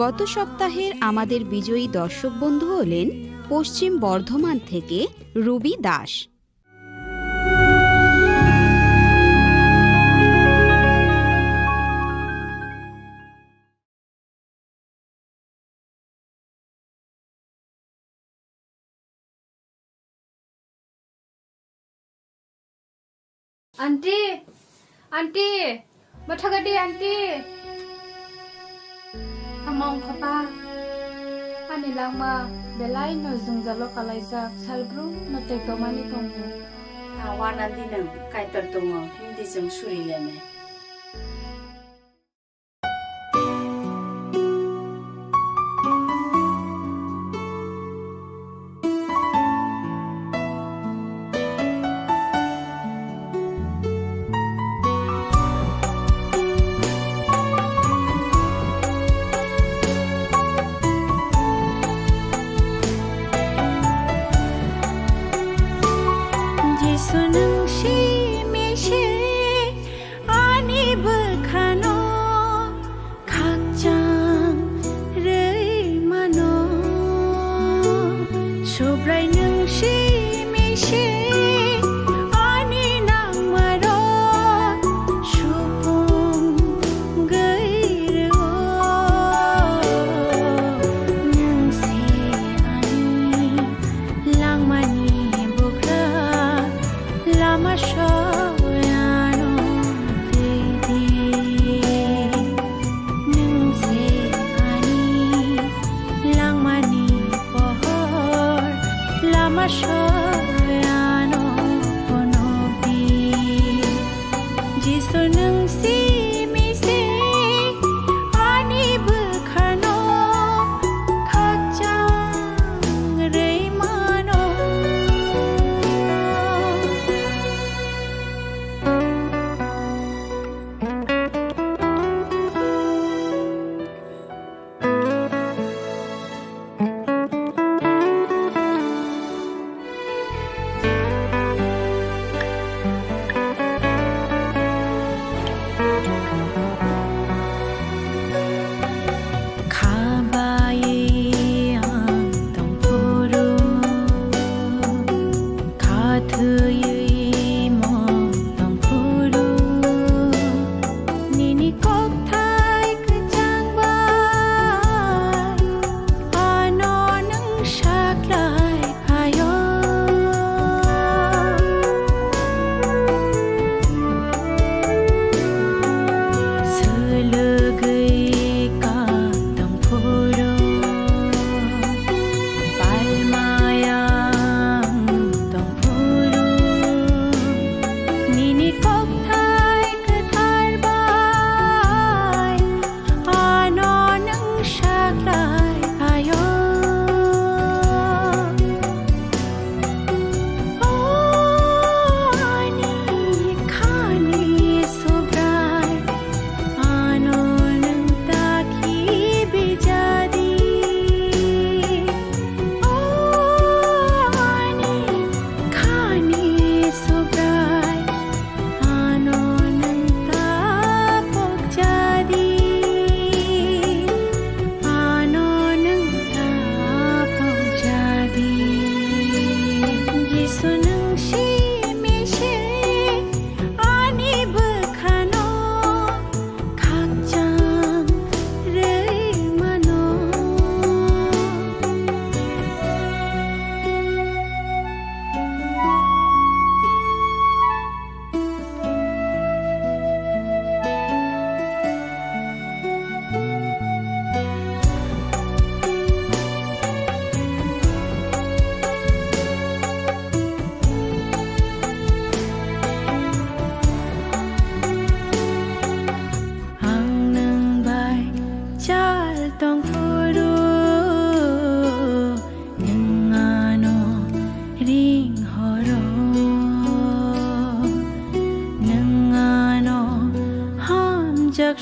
গত সপ্তাহের আমাদের বিজয়ী দর্শক বন্ধু হলেন পশ্চিম বর্ধমান থেকে Ruby Das. Aunty, Aunty, matagadi aunty. Among papa. Ani langma belai no jungjalo kalaijak salbru no tekdomani tongo. Tawa nanti nang kaitor tongo hindi jeng surilene.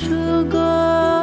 sugar